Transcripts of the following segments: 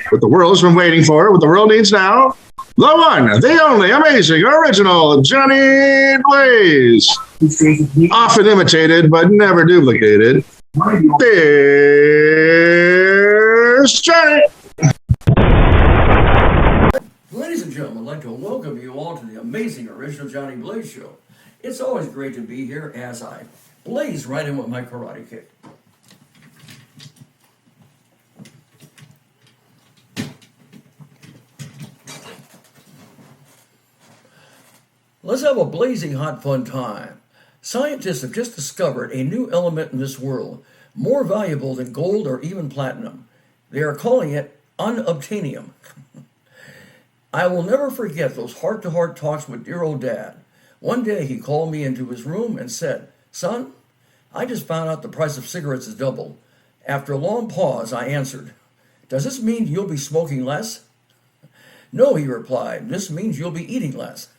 What the world's been waiting for, what the world needs now. The one, the only, amazing, original Johnny Blaze. Often imitated, but never duplicated. Here's Johnny. Ladies and gentlemen, I'd like to welcome you all to the amazing original Johnny Blaze Show. It's always great to be here as I blaze right in with my karate kick. Let's have a blazing hot fun time. Scientists have just discovered a new element in this world, more valuable than gold or even platinum. They are calling it unobtainium. I will never forget those heart-to-heart talks with dear old Dad. One day he called me into his room and said, "Son, I just found out the price of cigarettes is doubled." After a long pause, I answered, "Does this mean you'll be smoking less?" "No," he replied, "this means you'll be eating less."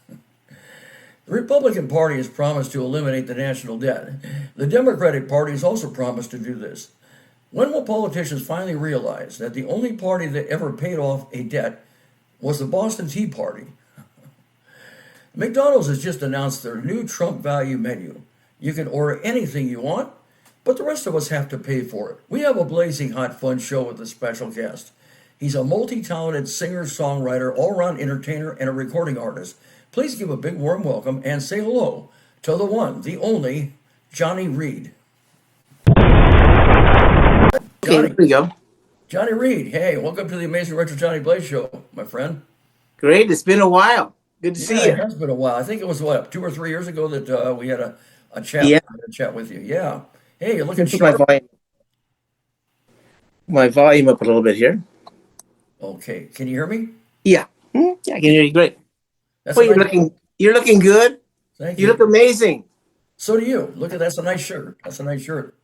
The Republican Party has promised to eliminate the national debt. The Democratic Party has also promised to do this. When will politicians finally realize that the only party that ever paid off a debt was the Boston Tea Party? McDonald's has just announced their new Trump value menu. You can order anything you want, but the rest of us have to pay for it. We have a blazing hot fun show with a special guest. He's a multi-talented singer, songwriter, all-around entertainer, and a recording artist. Please give a big warm welcome and say hello to the one, the only, Johnny Reid. Okay, there we go. Johnny Reid, hey, welcome to the Amazing Retro Johnny Blaze Show, my friend. Great. It's been a while. Good to see It you. has been a while. I think it was, 2 or 3 years ago that we had a chat, Yeah. with you. Yeah. Hey, you're looking Put sharp. my volume up a little bit here. Okay, can you hear me? Yeah. Yeah, I can hear you great. That's Well, a nice- you're looking good. Thank You you. look amazing. So do you. Look at that's a nice shirt. That's a nice shirt.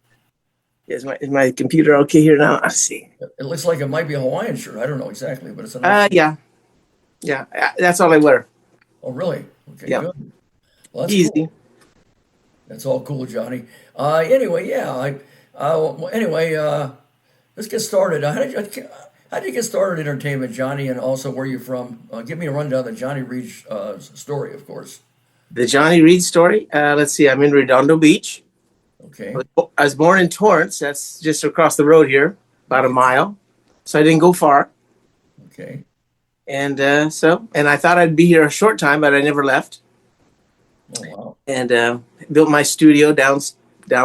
Is my computer okay here now? Let's see. It looks like it might be a Hawaiian shirt. I don't know exactly, but it's a nice shirt. Yeah. Yeah. That's all I wear. Oh, really? Okay, Yeah. good. Well, that's Easy. cool. That's all cool, Johnny. Anyway, let's get started. How did you get started in entertainment, Johnny, and also where you're from? Give me a rundown of Johnny Reid's story, of course. The Johnny Reid story. Let's see. I'm in Redondo Beach. Okay. I was born in Torrance. That's just across the road here, about a mile. So I didn't go far. Okay. And and I thought I'd be here a short time, but I never left. Oh, wow. And built my studio down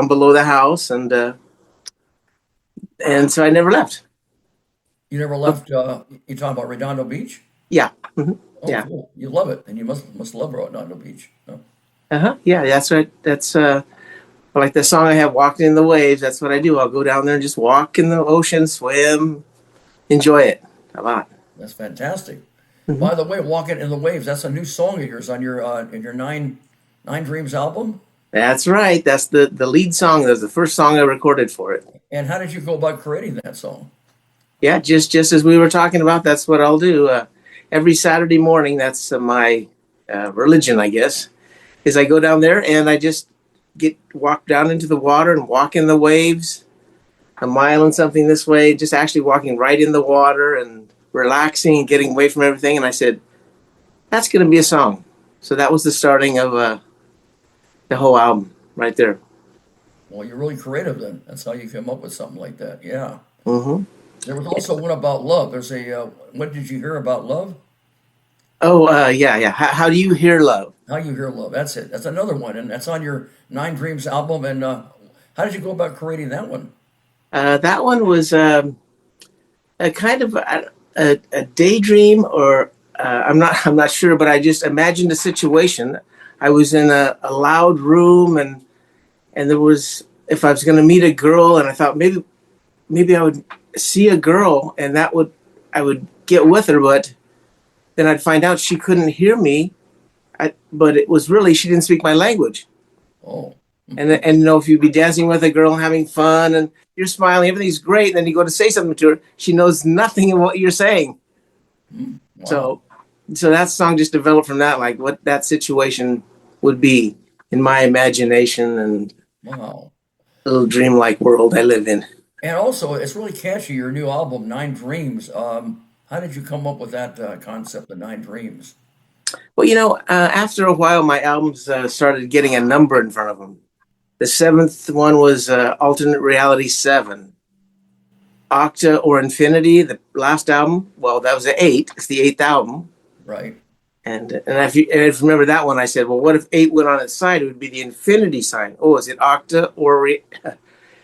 below the house, and so I never left. You never left, you talking about Redondo Beach? Yeah. Oh, Yeah. cool. You love it, and you must love Redondo Beach. Oh. Yeah, that's right. That's like the song I have, "Walking in the Waves." That's what I do. I'll go down there and just walk in the ocean, swim, enjoy it a lot. That's fantastic. By the way, "Walking in the Waves," that's a new song of yours on your in your Nine Dreams album. That's right. That's the lead song. That's the first song I recorded for it. And how did you go about creating that song? Yeah, just as we were talking about, that's what I'll do. Every Saturday morning, that's my religion, I guess, is I go down there and I just walk down into the water and walk in the waves, a mile and something this way, just actually walking right in the water and relaxing and getting away from everything. And I said, that's going to be a song. So that was the starting of the whole album right there. Well, you're really creative then. That's how you came up with something like that. Yeah. Mm-hmm. There was also one about love. There's what did you hear about love? Oh, yeah. How do you hear love? How you hear love. That's it. That's another one. And that's on your Nine Dreams album. And how did you go about creating that one? That one was a kind of a daydream, or I'm not sure, but I just imagined a situation. I was in a loud room, and there was, if I was going to meet a girl, and I thought maybe I would see a girl, and I would get with her, but then I'd find out she couldn't hear me. But it was really, she didn't speak my language. Oh. And if you'd be dancing with a girl, having fun, and you're smiling, everything's great, and then you go to say something to her, she knows nothing of what you're saying. Wow. So that song just developed from that, like what that situation would be in my imagination and Wow. little dreamlike world I live in. And also, it's really catchy, your new album, Nine Dreams. How did you come up with that concept, the nine dreams? Well, after a while, my albums started getting a number in front of them. The seventh one was Alternate Reality 7. Octa or Infinity, the last album. Well, that was the 8. It's the eighth album. Right. And if you remember that one, I said, well, what if 8 went on its side? It would be the infinity sign. Oh, is it Octa or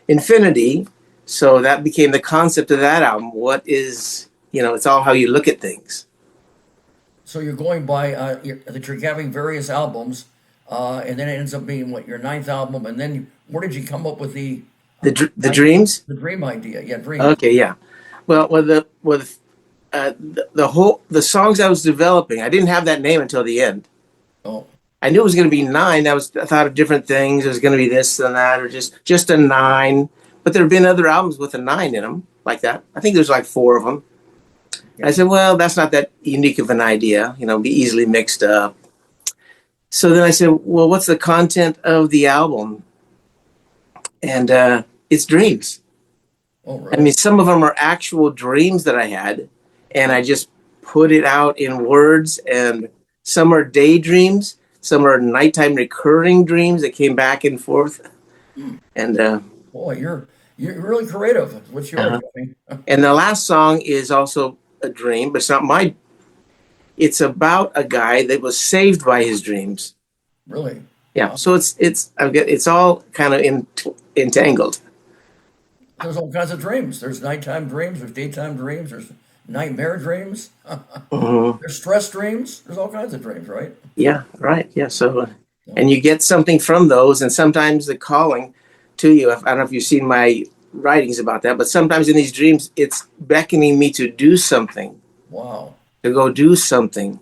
Infinity? So that became the concept of that album. What is, it's all how you look at things. So you're going by that you're having various albums, and then it ends up being what your ninth album, and then where did you come up with the dreams? The dream idea? Yeah, dream. Okay, yeah. Well, the songs I was developing, I didn't have that name until the end. Oh, I knew it was going to be 9. I thought of different things. It was going to be this and that, or just a 9. But there have been other albums with a 9 in them, like that. I think there's like 4 of them. Yeah. I said, well, that's not that unique of an idea. Be easily mixed up. So then I said, well, what's the content of the album? And it's dreams. Oh, right. I mean, some of them are actual dreams that I had, and I just put it out in words. And some are daydreams. Some are nighttime recurring dreams that came back and forth. And boy, you're really creative. What's yours? And the last song is also a dream, but it's not my. It's about a guy that was saved by his dreams. Really? Yeah. Wow. So it's all kind of entangled. There's all kinds of dreams. There's nighttime dreams. There's daytime dreams. There's nightmare dreams. There's stress dreams. There's all kinds of dreams, right? Yeah. Right. Yeah. So, and you get something from those, and sometimes the calling to you. I don't know if you've seen my writings about that, but sometimes in these dreams, it's beckoning me to do something. Wow. To go do something.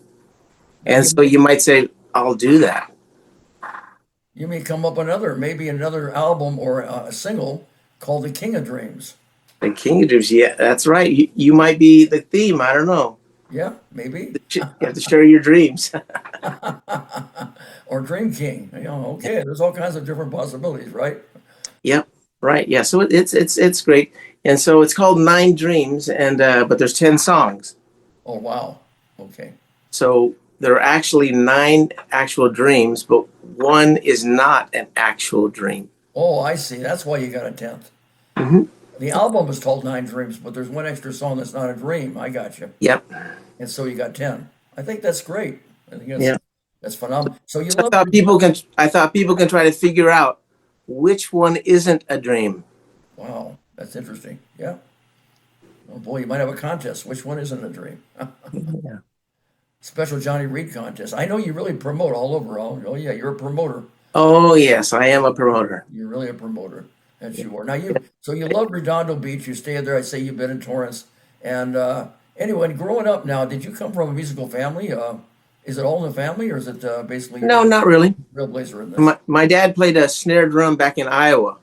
And so you might say, I'll do that. You may come up maybe another album or a single called The King of Dreams. The King of Dreams, yeah, that's right. You might be the theme, I don't know. Yeah, maybe. You have to share your dreams. Or Dream King. Okay, there's all kinds of different possibilities, right? Yep, right, yeah. So it's great. And so it's called 9 Dreams, and but there's 10 songs. Oh, wow. Okay. So there are actually 9 actual dreams, but one is not an actual dream. Oh, I see. That's why you got a 10th. Mm-hmm. The album is called 9 Dreams, but there's one extra song that's not a dream. I got you. Yep. And so you got 10. I think that's great. I think that's phenomenal. So I thought people can try to figure out which one isn't a dream. Wow, that's interesting. Yeah. Oh boy, you might have a contest. Which one isn't a dream? Yeah. Special Johnny Reid contest. I know you really promote all over. Oh yeah, you're a promoter. Oh yes, I am a promoter. You're really a promoter. Yes, you are. Now you love Redondo Beach. You stayed there. I say you've been in Torrance. And anyway, growing up now, did you come from a musical family? Is it all in the family, or is it basically? No, not really. Real blazer in this. My dad played a snare drum back in Iowa,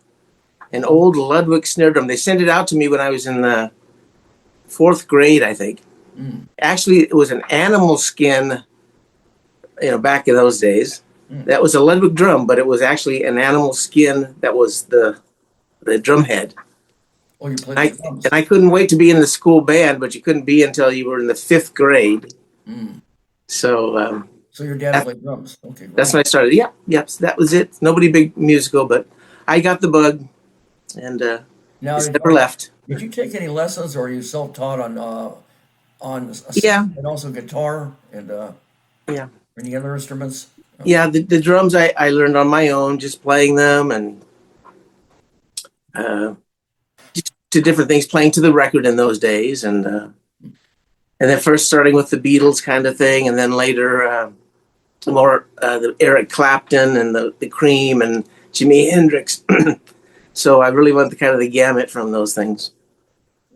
an old Ludwig snare drum. They sent it out to me when I was in the 4th grade, I think. Actually, it was an animal skin, back in those days. That was a Ludwig drum, but it was actually an animal skin that was the drum head. Oh, you played the drums. And I couldn't wait to be in the school band, but you couldn't be until you were in the 5th grade. So your dad played drums. Okay, great. That's when I started. Yep, so that was it. Nobody big musical, but I got the bug, and it's never left. Did you take any lessons, or are you self-taught on Yeah, and also guitar and any other instruments? Yeah, the drums I learned on my own, just playing them, and just to different things, playing to the record in those days, and then first starting with the Beatles kind of thing, and then later more the Eric Clapton and the Cream and Jimi Hendrix. So I really went the gamut from those things.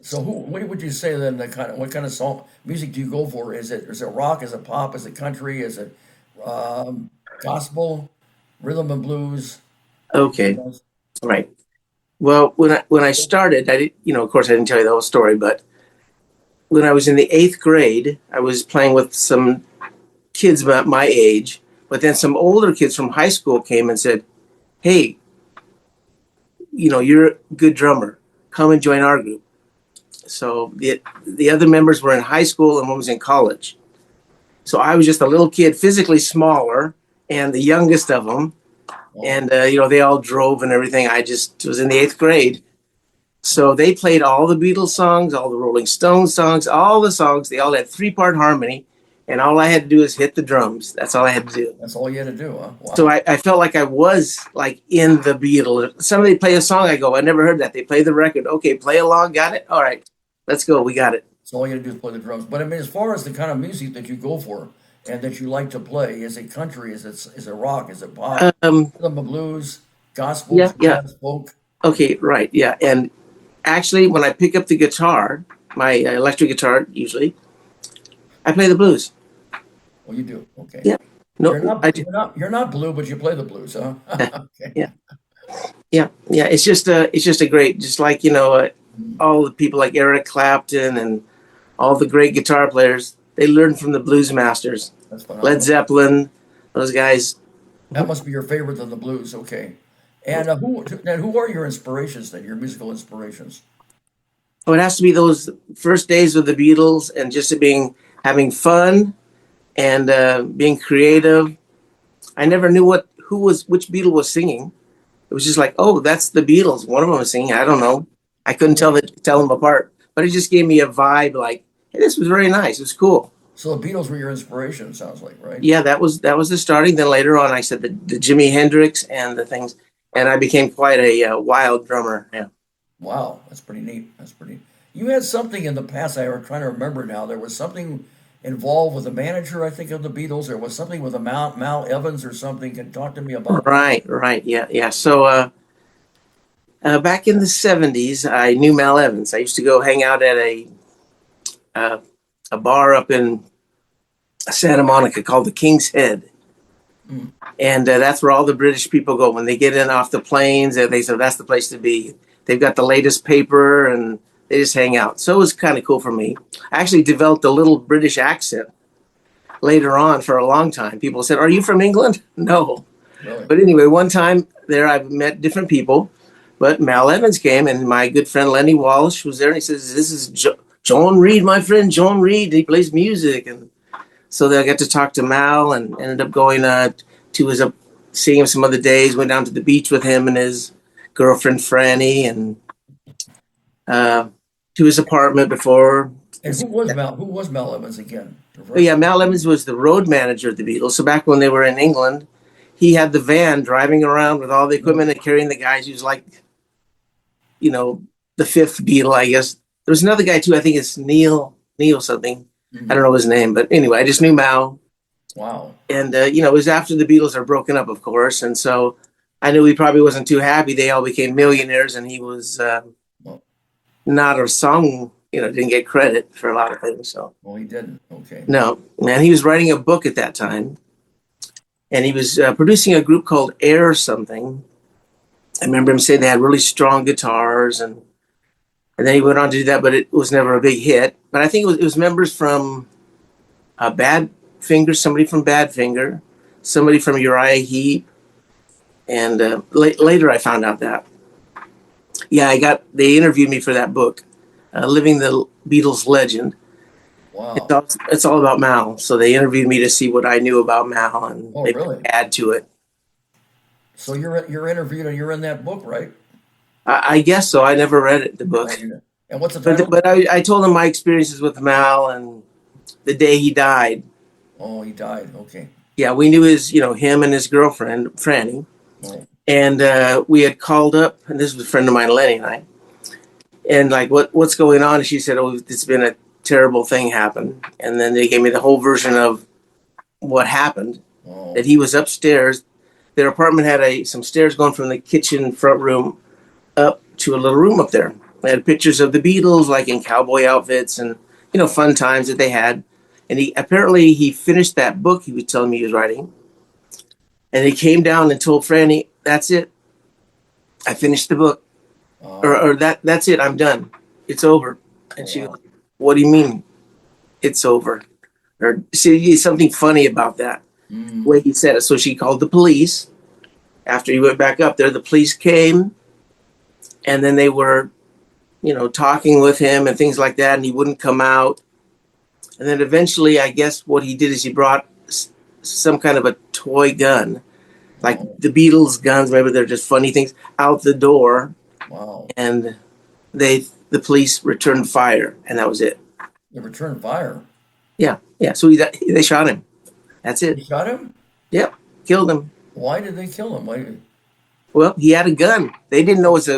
So what would you say then? What kind of song music do you go for? Is it rock? Is it pop? Is it country? Is it gospel, rhythm and blues? Okay, right. Well, when I started, I of course I didn't tell you the whole story, but when I was in the 8th grade, I was playing with some kids about my age, but then some older kids from high school came and said, "Hey, you're a good drummer. Come and join our group." So the other members were in high school and one was in college. So I was just a little kid, physically smaller, and the youngest of them. And, they all drove and everything. I just was in the 8th grade. So they played all the Beatles songs, all the Rolling Stones songs, all the songs. They all had 3-part harmony. And all I had to do is hit the drums. That's all I had to do. That's all you had to do, huh? Wow. So I felt like I was like in the Beatles. Somebody play a song, I go, I never heard that. They play the record. Okay, play along, got it? All right, let's go. We got it. So all you had to do is play the drums. But I mean, as far as the kind of music that you go for and that you like to play, is it country? Is it rock? Is it pop? Some blues, gospel, jazz, folk? Okay, right, yeah. And actually, when I pick up the guitar, my electric guitar usually, I play the blues. Well, you do. Okay. Yeah. No, you're not blue, but you play the blues, huh? Okay. Yeah. It's just a great, just like all the people like Eric Clapton and all the great guitar players. They learned from the blues masters. That's phenomenal. Led Zeppelin, those guys. That must be your favorite of the blues. Okay. And who are your inspirations then? Your musical inspirations? Oh, it has to be those first days with the Beatles and just having fun and being creative. I never knew which Beatle was singing. It was just like, oh, that's the Beatles. One of them was singing. I don't know. I couldn't tell them apart. But it just gave me a vibe like, hey, this was very nice. It was cool. So the Beatles were your inspiration, it sounds like, right? Yeah, that was the starting. Then later on, I said the Jimi Hendrix and the things, and I became quite a wild drummer. Yeah. Wow, that's pretty neat. You had something in the past. I was trying to remember now. There was something involved with the manager, I think, of the Beatles. There was something with a Mal Evans or something. Can talk to me about that? Right. Yeah. So back in the 70s, I knew Mal Evans. I used to go hang out at a bar up in Santa Monica called the King's Head. And that's where all the British people go when they get in off the planes. They say that's the place to be. They've got the latest paper and they just hang out. So it was kind of cool for me. I actually developed a little British accent later on for a long time. People said, "Are you from England?" No. Really? But anyway, one time there I met different people. But Mal Evans came and my good friend Lenny Walsh was there. And he says, "This is John Reid, my friend John Reid. He plays music." And so then I got to talk to Mal and ended up going seeing him some other days. Went down to the beach with him and his girlfriend Franny and to his apartment before. And who was Mal Evans again? Oh, yeah, Mal Evans was the road manager of the Beatles. So back when they were in England, he had the van driving around with all the equipment and carrying the guys. He was like, the fifth Beatle, I guess. There was another guy too. I think it's Neil something. I don't know his name, but anyway, I just knew Mal. Wow. And, it was after the Beatles are broken up, of course. And so I knew he probably wasn't too happy. They all became millionaires and he was not a song, didn't get credit for a lot of things. So. Well, he didn't. Okay. No, man, he was writing a book at that time. And he was producing a group called Air something. I remember him saying they had really strong guitars. And then he went on to do that, but it was never a big hit. But I think it was members from Badfinger, somebody from Badfinger, somebody from Uriah Heep. And later I found out that. Yeah, they interviewed me for that book, Living the Beatles Legend. Wow. It's all about Mal. So they interviewed me to see what I knew about Mal and really? Add to it. So you're interviewed and you're in that book, right? I guess so. I never read it, the book. And what's the title? But I told him my experiences with Mal and the day he died. Oh, he died. Okay. Yeah, we knew him and his girlfriend, Franny. Oh. And we had called up, and this was a friend of mine, Lenny and I. And like, what's going on? And she said, "Oh, it's been a terrible thing happened." And then they gave me the whole version of what happened. Oh. That he was upstairs. Their apartment had some stairs going from the kitchen front room up to a little room up there. They had pictures of the Beatles, like in cowboy outfits and, fun times that they had. And he finished that book he was telling me he was writing. And he came down and told Franny, "That's it. I finished the book." Or that's it. I'm done. It's over. And she goes, "What do you mean it's over?" Or see, something funny about that. The way he said it. So she called the police. After he went back up there, the police came. And then they were, talking with him and things like that, and he wouldn't come out. And then eventually, I guess what he did is he brought some kind of a toy gun, like the Beatles guns, maybe they're just funny things, out the door. Wow. And the police returned fire, and that was it. They returned fire? Yeah. So they shot him. That's it. They shot him? Yep, killed him. Why did they kill him? Well, he had a gun. They didn't know it was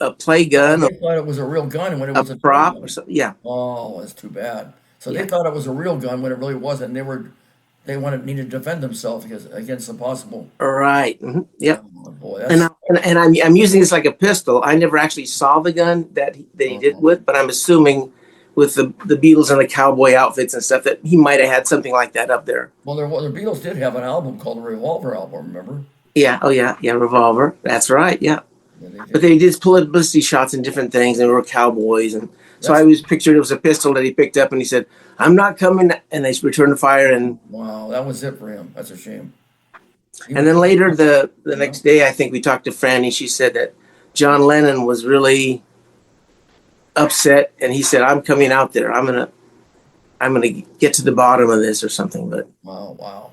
a play gun. They thought it was a real gun when it was a prop or something. Yeah. Oh, that's too bad. So they thought it was a real gun when it really wasn't. They needed to defend themselves against the possible. Right. Mm-hmm. Yep. Oh, boy, and I'm using this like a pistol. I never actually saw the gun that he did with, but I'm assuming with the Beatles and the cowboy outfits and stuff that he might have had something like that up there. Well, the Beatles did have an album called the Revolver album. Remember? Yeah. Oh yeah. Revolver. That's right. Yeah. But they did publicity shots and different things, and we were cowboys, and so I was pictured it was a pistol that he picked up, and he said, "I'm not coming," and they returned the fire. And wow, that was it for him. That's a shame. And then later, the next day, I think we talked to Franny. She said that John Lennon was really upset, and he said, "I'm coming out there. I'm gonna get to the bottom of this or something." But wow.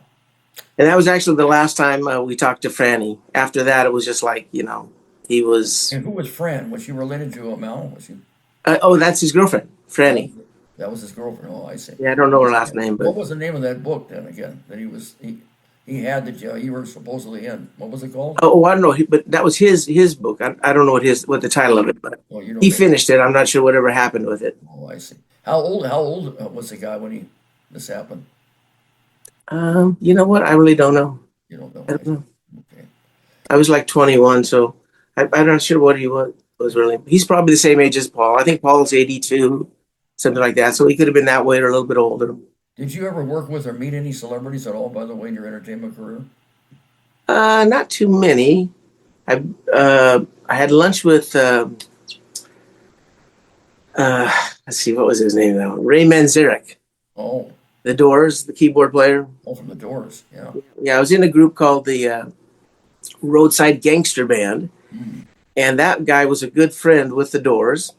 And that was actually the last time we talked to Franny. After that, it was just like he was. And who was Fran? Was she related to Mel? Was she? That's his girlfriend, Franny. That was his girlfriend. Oh, I see. Yeah, I don't know her last name. But what was the name of that book then again? That he had that you were supposedly in. What was it called? Oh, I don't know. But that was his book. I don't know what the title of it, but he finished it. I'm not sure whatever happened with it. Oh, I see. How old was the guy when this happened? You know what? I really don't know. You don't know. I don't know. Okay. I was like 21, so I'm not sure what he was really. He's probably the same age as Paul. I think Paul's 82, something like that. So he could have been that way or a little bit older. Did you ever work with or meet any celebrities at all, by the way, in your entertainment career? Not too many. I had lunch with let's see, what was his name now? Ray Manzarek. Oh. The Doors, the keyboard player. Oh, from the Doors, yeah. Yeah, I was in a group called the Roadside Gangster Band, and that guy was a good friend with the Doors.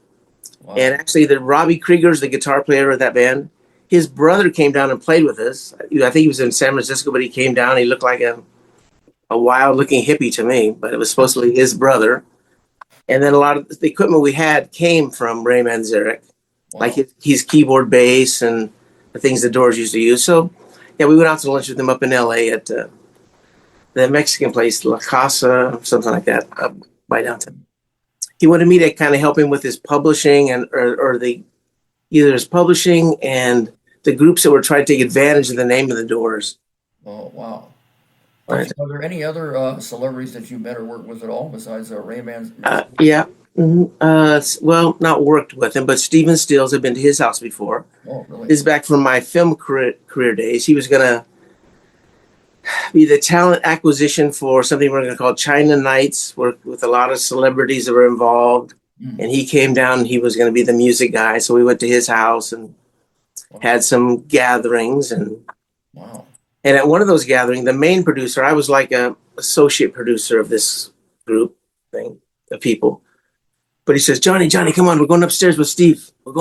Wow. And actually, the Robbie Krieger's the guitar player of that band. His brother came down and played with us. I think he was in San Francisco, but he came down. He looked like a wild-looking hippie to me, but it was supposed to be his brother. And then a lot of the equipment we had came from Ray Manzarek, like his keyboard, bass, and the things the Doors used to use. So, yeah, we went out to lunch with him up in L.A. at the Mexican place, La Casa, something like that, up by downtown. He wanted me to kind of help him with his publishing or either his publishing and the groups that were trying to take advantage of the name of the Doors. Oh, wow. Right. Are there any other celebrities that you met or worked with at all besides Ray Manzarek? Yeah. Mm-hmm. Well, not worked with him, but Stephen Stills, I've been to his house before. Oh, really? This is back from my film career days. He was going to be the talent acquisition for something we're going to call China Nights, with a lot of celebrities that were involved. And he came down and he was going to be the music guy. So we went to his house and had some gatherings. And at one of those gatherings, the main producer, I was like a associate producer of this group thing of people. But he says, Johnny, come on, we're going upstairs with Steve. And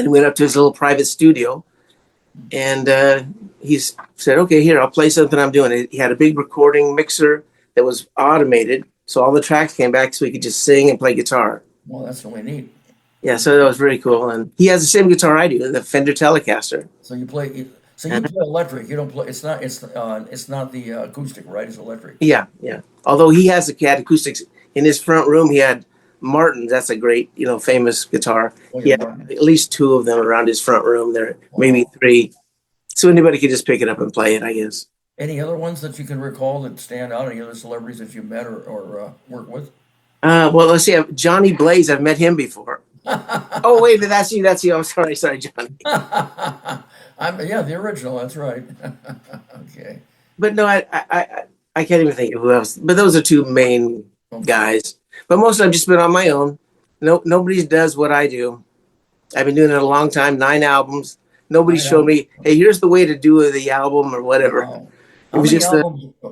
we went up to his little private studio. And he said, okay, here, I'll play something I'm doing. He had a big recording mixer that was automated. So all the tracks came back so he could just sing and play guitar. Well, that's really neat. Yeah, so that was very cool. And he has the same guitar I do, the Fender Telecaster. So you play electric. You don't play. It's not the acoustic, right? It's electric. Yeah. Although he had acoustics in his front room. He had Martins. That's a great, famous guitar. He had at least two of them around his front room there, maybe three. So anybody could just pick it up and play it, I guess. Any other ones that you can recall that stand out? Any other celebrities that you met or worked with? Well, let's see. Johnny Blaze. I've met him before. Oh wait, that's you. I'm sorry, Johnny. The original. That's right. Okay. But no, I can't even think of who else. But those are two main guys. But most of them I've just been on my own. Nobody does what I do. I've been doing it a long time. 9 albums. Nobody showed me, hey, here's the way to do the album or whatever. Wow. It was just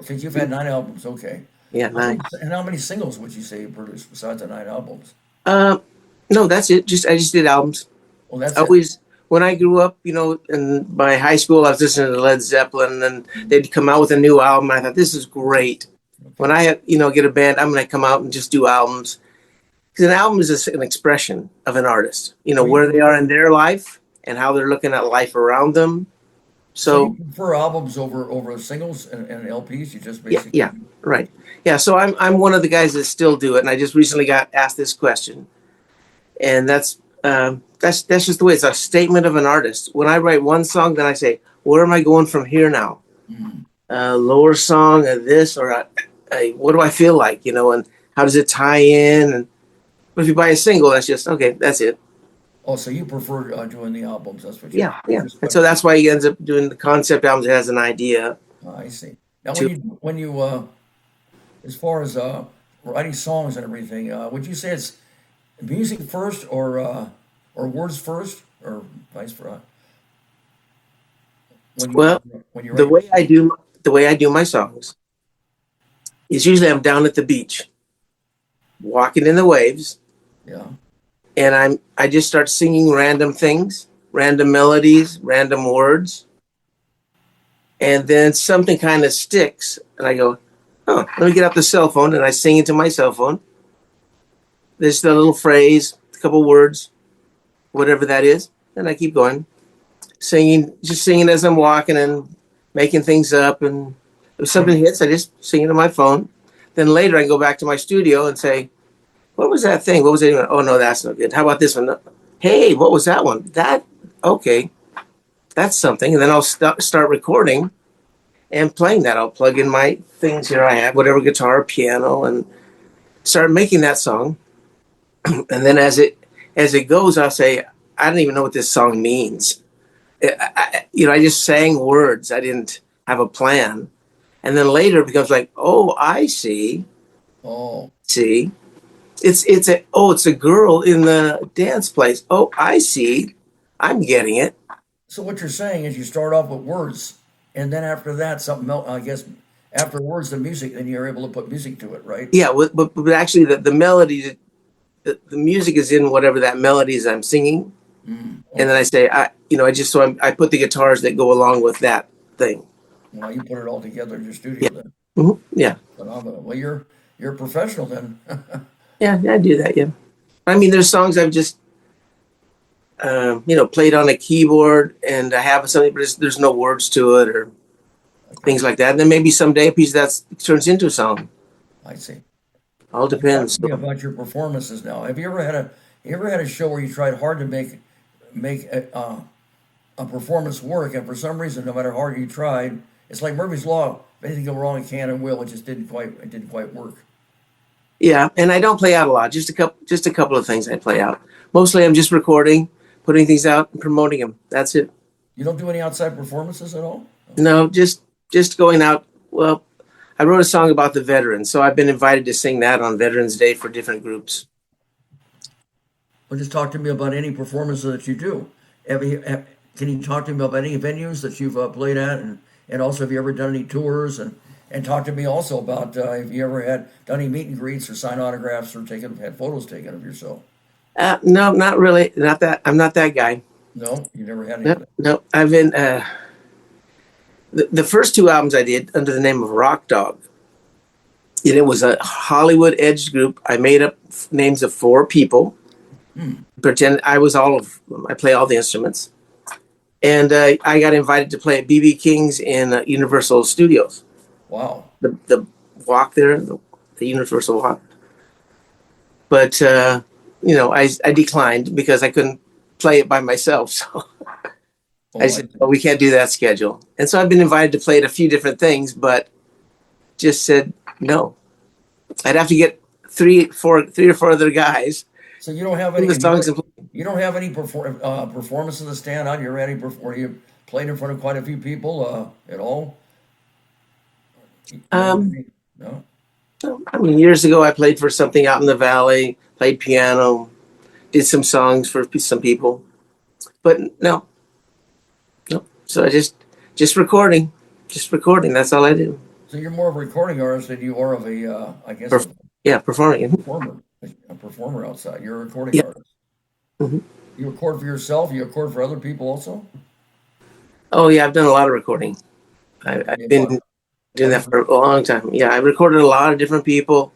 since you've had 9 albums, okay. Yeah, 9. And how many singles would you say you produced besides the 9 albums? No, that's it. I just did albums. Well, that's I it. always, when I grew up, in my high school, I was listening to Led Zeppelin, and they'd come out with a new album. I thought, this is great. When I, get a band, I'm going to come out and just do albums. Because an album is an expression of an artist, where they are in their life and how they're looking at life around them. So you So, prefer albums over singles and LPs? You just yeah, basically. yeah, right. Yeah, so I'm one of the guys that still do it, and I just recently got asked this question. And that's just the way it's a statement of an artist. When I write one song, then I say, where am I going from here now? Mhm. Lower song, this, or what do I feel like, and how does it tie in? And but if you buy a single, that's just okay. That's it. Oh, so you prefer doing the albums? That's what you. Yeah, yeah. And Respect. so that's why he ends up doing the concept albums. It has an idea. I see. Now, To when you as far as writing songs and everything, would you say it's music first or words first or vice versa? When you well, when you the write, way I do my songs is usually I'm down at the beach, walking in the waves, yeah. and I just start singing random things, random melodies, random words, and then something kind of sticks, and I go, oh, let me get out the cell phone, and I sing into my cell phone. There's a little phrase, a couple words, whatever that is, and I keep going, just singing as I'm walking and making things up, and if something hits, I just sing it on my phone. Then later I go back to my studio and say, what was that thing? What was it? Oh, no, that's no good. How about this one? Hey, what was that one? Okay, that's something. And then I'll start recording and playing that. I'll plug in my things here. I have whatever guitar, piano, and start making that song. And then as it goes, I'll say, I don't even know what this song means. I just sang words. I didn't have a plan. And then later it becomes like, oh, I see. Oh, See. It's a girl in the dance place. Oh, I see. I'm getting it. so what you're saying is you start off with words, and then after that, something else. I guess after words, the music, then you're able to put music to it, right? Yeah, but actually the melody, the music is in whatever that melody is I'm singing, and then Okay. I say I put the guitars that go along with that thing. Well, you put it all together in your studio then. Yeah, Phenomenal. Well, you're a professional then. yeah, I do that. Yeah, I mean, there's songs I've just played on a keyboard and I have something, but there's no words to it or things like that. And then maybe someday a piece that turns into a song. I see. All Talk depends. to me about your performances now. Have you ever had a show where you tried hard to make a performance work, and for some reason, no matter how hard you tried, it's like Murphy's Law. If anything go wrong, it can and will. It didn't quite work. Yeah, and I don't play out a lot. Just a couple of things I play out. Mostly I'm just recording, putting things out, and promoting them. That's it. You don't do any outside performances at all? No, just going out. Well, I wrote a song about the veterans, so I've been invited to sing that on Veterans Day for different groups. Well, just talk to me about any performances that you do. Can you talk to me about any venues that you've played at, and also have you ever done any tours, and talk to me also about if you ever had done any meet and greets or signed autographs or had photos taken of yourself. No, not really. Not that. I'm not that guy. No, you never had any of No, that. no. I've been the first two albums I did under the name of Rock Dog. And it was a Hollywood edged group. I made up names of 4 people. Pretend I was all of them. I play all the instruments. And I got invited to play at BB King's in Universal Studios. Wow. The walk there, the Universal walk. But I declined because I couldn't play it by myself. So Oh, I said, "Oh, we can't do that schedule." And so I've been invited to play at a few different things, but just said no. I'd have to get three or four other guys so you don't have in any. the songs and You don't have any performances that stand out. You're ready where you played in front of quite a few people at all. um, No. I mean, years ago I played for something out in the valley, played piano, did some songs for some people, but no. So I just recording, That's all I do. So you're more of a recording artist than you are of a, I guess, a Yeah, performing. performer. a performer outside. You're a recording Yeah. artist. Mhm. You record for yourself. You record for other people also. Oh yeah, I've done a lot of recording. Tell me I've about been doing tell me that for a long time. Yeah, I recorded a lot of different people.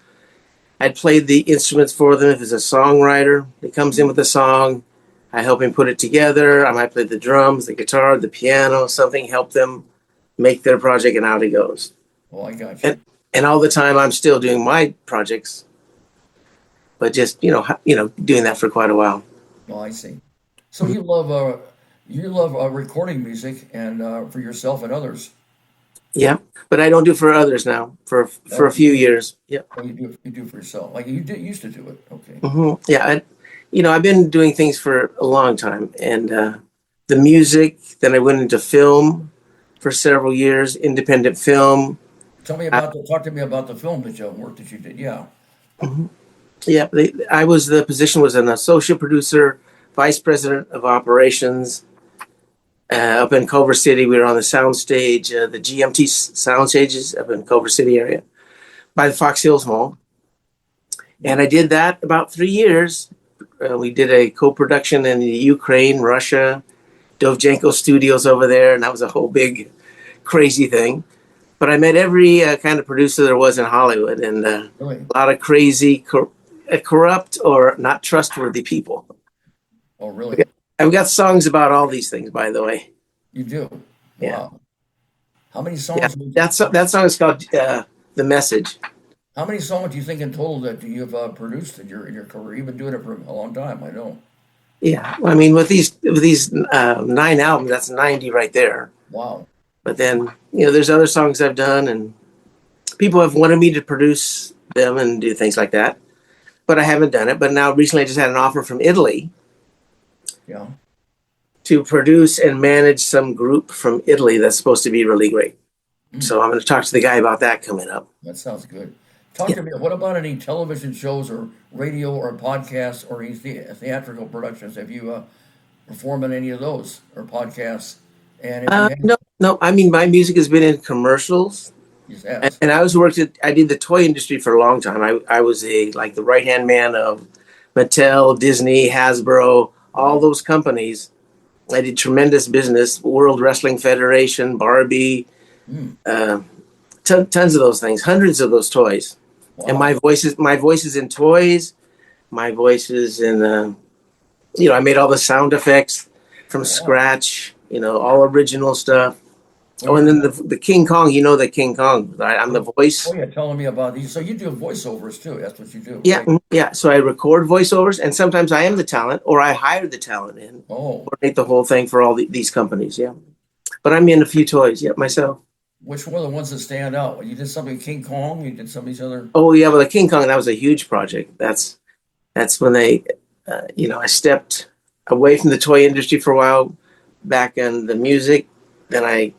I'd played the instruments for them. If it's a songwriter that comes in with a song, I help him put it together. I might play the drums, the guitar, the piano, something, help them make their project and out it goes. Oh, I got you. And all the time I'm still doing my projects, but just doing that for quite a while. Oh, I see. So you love recording music and for yourself and others. Yeah, but I don't do for others now for Oh, a few years. Yeah. oh, you do for yourself. Like used to do it. Okay. Yeah, I've been doing things for a long time, and the music. Then I went into film for several years, independent film. I, Talk to me about the film that you work that you did. Yeah. Mhm. Yeah, I was the position was an associate producer, vice president of operations up in Culver City. We were on the sound stage, the GMT sound stages up in Culver City area by the Fox Hills Mall, and I did that about 3 years. We did a co-production in the Ukraine, Russia, Dovzhenko Studios over there, and that was a whole big crazy thing. But I met every kind of producer there was in Hollywood, and Really? a lot of crazy, corrupt, or not trustworthy people. Oh, really? I've got songs about all these things, by the way. You do? Yeah, Wow. How many yeah. songs? That song is called "The Message." How many songs do you think in total that you've produced in your career? You've been doing it for a long time. I know. Yeah, I mean, with these 9 albums, that's 90 right there. Wow. But then there's other songs I've done, and people have wanted me to produce them and do things like that, but I haven't done it. But now recently, I just had an offer from Italy Yeah. to produce and manage some group from Italy that's supposed to be really great. Mm, So I'm going to talk to the guy about that coming up. that sounds good. Talk Yeah. to me. What about any television shows or radio or podcasts or any theatrical productions? Have you performed in any of those or podcasts? And if you have, No, no. I mean, my music has been in commercials, just ask. and I did the toy industry for a long time. I was like the right hand man of Mattel, Disney, Hasbro, all Wow. those companies. I did tremendous business, World Wrestling Federation, Barbie, Mm, uh, tons of those things, hundreds of those toys. And wow. my voice is in toys. My voice is in, I made all the sound effects from Wow. scratch. All original stuff. Well, Oh, and then the King Kong. The King Kong. Right? I'm the oh, voice. yeah, telling me about these. So you do voiceovers too. That's what you do, Yeah, right? yeah. So I record voiceovers, and sometimes I am the talent, or I hire the talent in, Oh, coordinate the whole thing for all these companies. Yeah, but I'm in a few toys. Yeah, myself. which one are the ones that stand out? You did something with King Kong. You did some of these other. Oh yeah, well the King Kong, that was a huge project. That's when I stepped away from the toy industry for a while, back in the music. Then I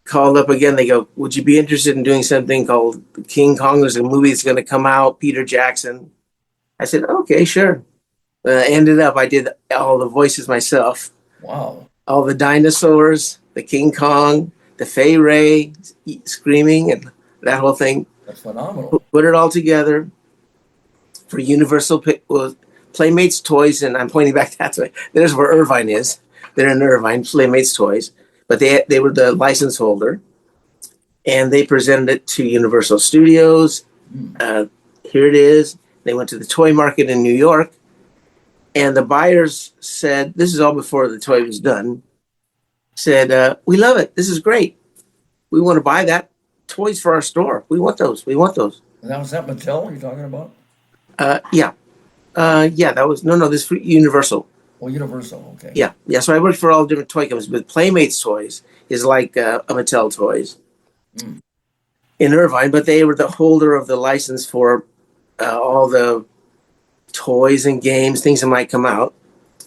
called up again. They go, "Would you be interested in doing something called King Kong?" There's a movie that's going to come out. Peter Jackson. I said, "Okay, sure." Ended up, I did all the voices myself, Wow, all the dinosaurs, the King Kong, the Fay Ray screaming, and that whole thing. that's phenomenal. Put it all together for Universal Playmates Toys, and I'm pointing back that way. There's where Irvine is. They're in Irvine, Playmates Toys, but they were the license holder, and they presented it to Universal Studios. Mm, Here it is. They went to the toy market in New York, and the buyers said, "This is all before the toy was done." Said, "We love it. This is great. We want to buy that toys for our store. We want those. We want those." and that was that Mattel you're talking about? Yeah. Yeah, that was no. This for Universal. Oh, Universal. Okay. Yeah, yeah. So I worked for all different toy companies, but Playmates Toys is like a Mattel Toys Mm, in Irvine, but they were the holder of the license for all the toys and games, things that might come out.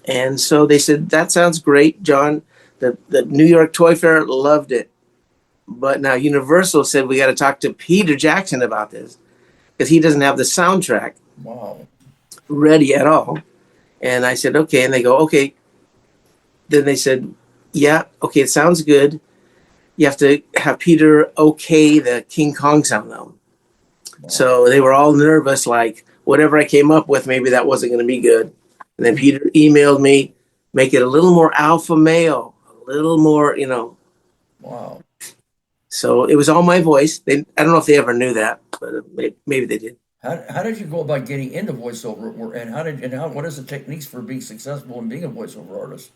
And so they said, "That sounds great, John." The New York Toy Fair loved it, but now Universal said we got to talk to Peter Jackson about this because he doesn't have the soundtrack wow. ready at all. And I said, "Okay." And they go, "Okay." Then they said, "Yeah, okay, it sounds good. You have to have Peter okay the King Kong sound though." Wow. So they were all nervous, like, whatever I came up with, maybe that wasn't going to be good. And then Peter emailed me, make it a little more alpha male, a little more, Wow. So it was all my voice. I don't know if they ever knew that, but maybe they did. How did you go about getting into voiceover, and what is the techniques for being successful in being a voiceover artist?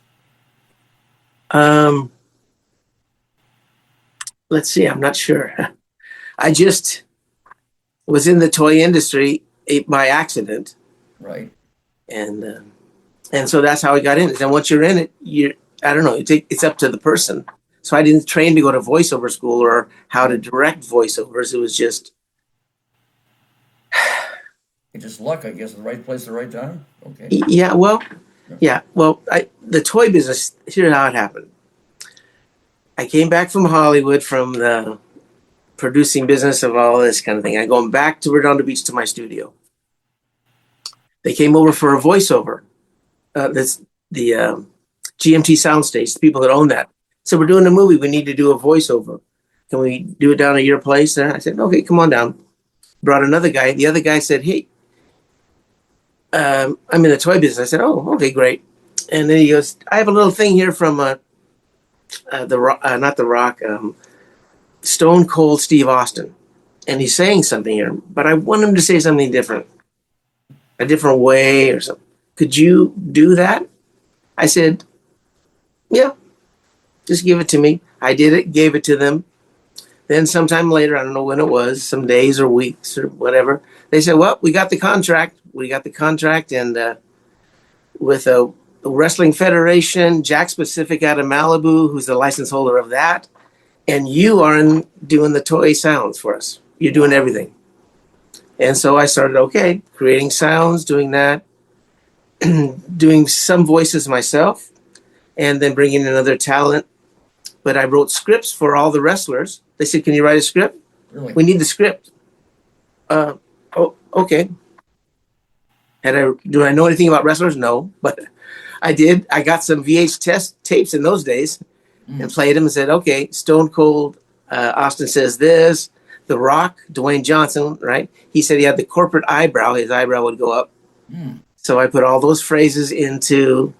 Let's see. I'm not sure. I just was in the toy industry by accident, Right. and so that's how I got in it. And once you're in it, I don't know. It's up to the person. So I didn't train to go to voiceover school or how to direct voiceovers. It was just It's just luck, I guess, the right place, the right time. Okay. yeah. Well, the toy business. Here's how it happened. I came back from Hollywood from the producing business of all this kind of thing. I'm going back to Redondo Beach to my studio. They came over for a voiceover. That's the GMT Soundstage, the people that own that. So we're doing a movie. We need to do a voiceover. Can we do it down at your place? And I said, okay, come on down. Brought another guy. The other guy said, hey, I'm in the toy business. I said, oh, okay, great. And then he goes, I have a little thing here from Stone Cold Steve Austin. And he's saying something here, but I want him to say something different, a different way or something. Could you do that? I said, yeah, just give it to me. I did it, gave it to them. Then sometime later, I don't know when it was, some days or weeks or whatever, they said, well, we got the contract. And with a wrestling federation, Jack Pacific out of Malibu, who's the license holder of that. And you are doing the toy sounds for us. You're doing everything. And so I started, creating sounds, doing that, doing some voices myself, and then bringing in other talent. But I wrote scripts for all the wrestlers. They said, can you write a script? Really? We need the script. Okay. Do I know anything about wrestlers? No, but I did. I got some VH tapes in those days and played them and said, okay, Stone Cold Austin says this. The Rock, Dwayne Johnson, right? He said he had the corporate eyebrow. His eyebrow would go up. So I put all those phrases into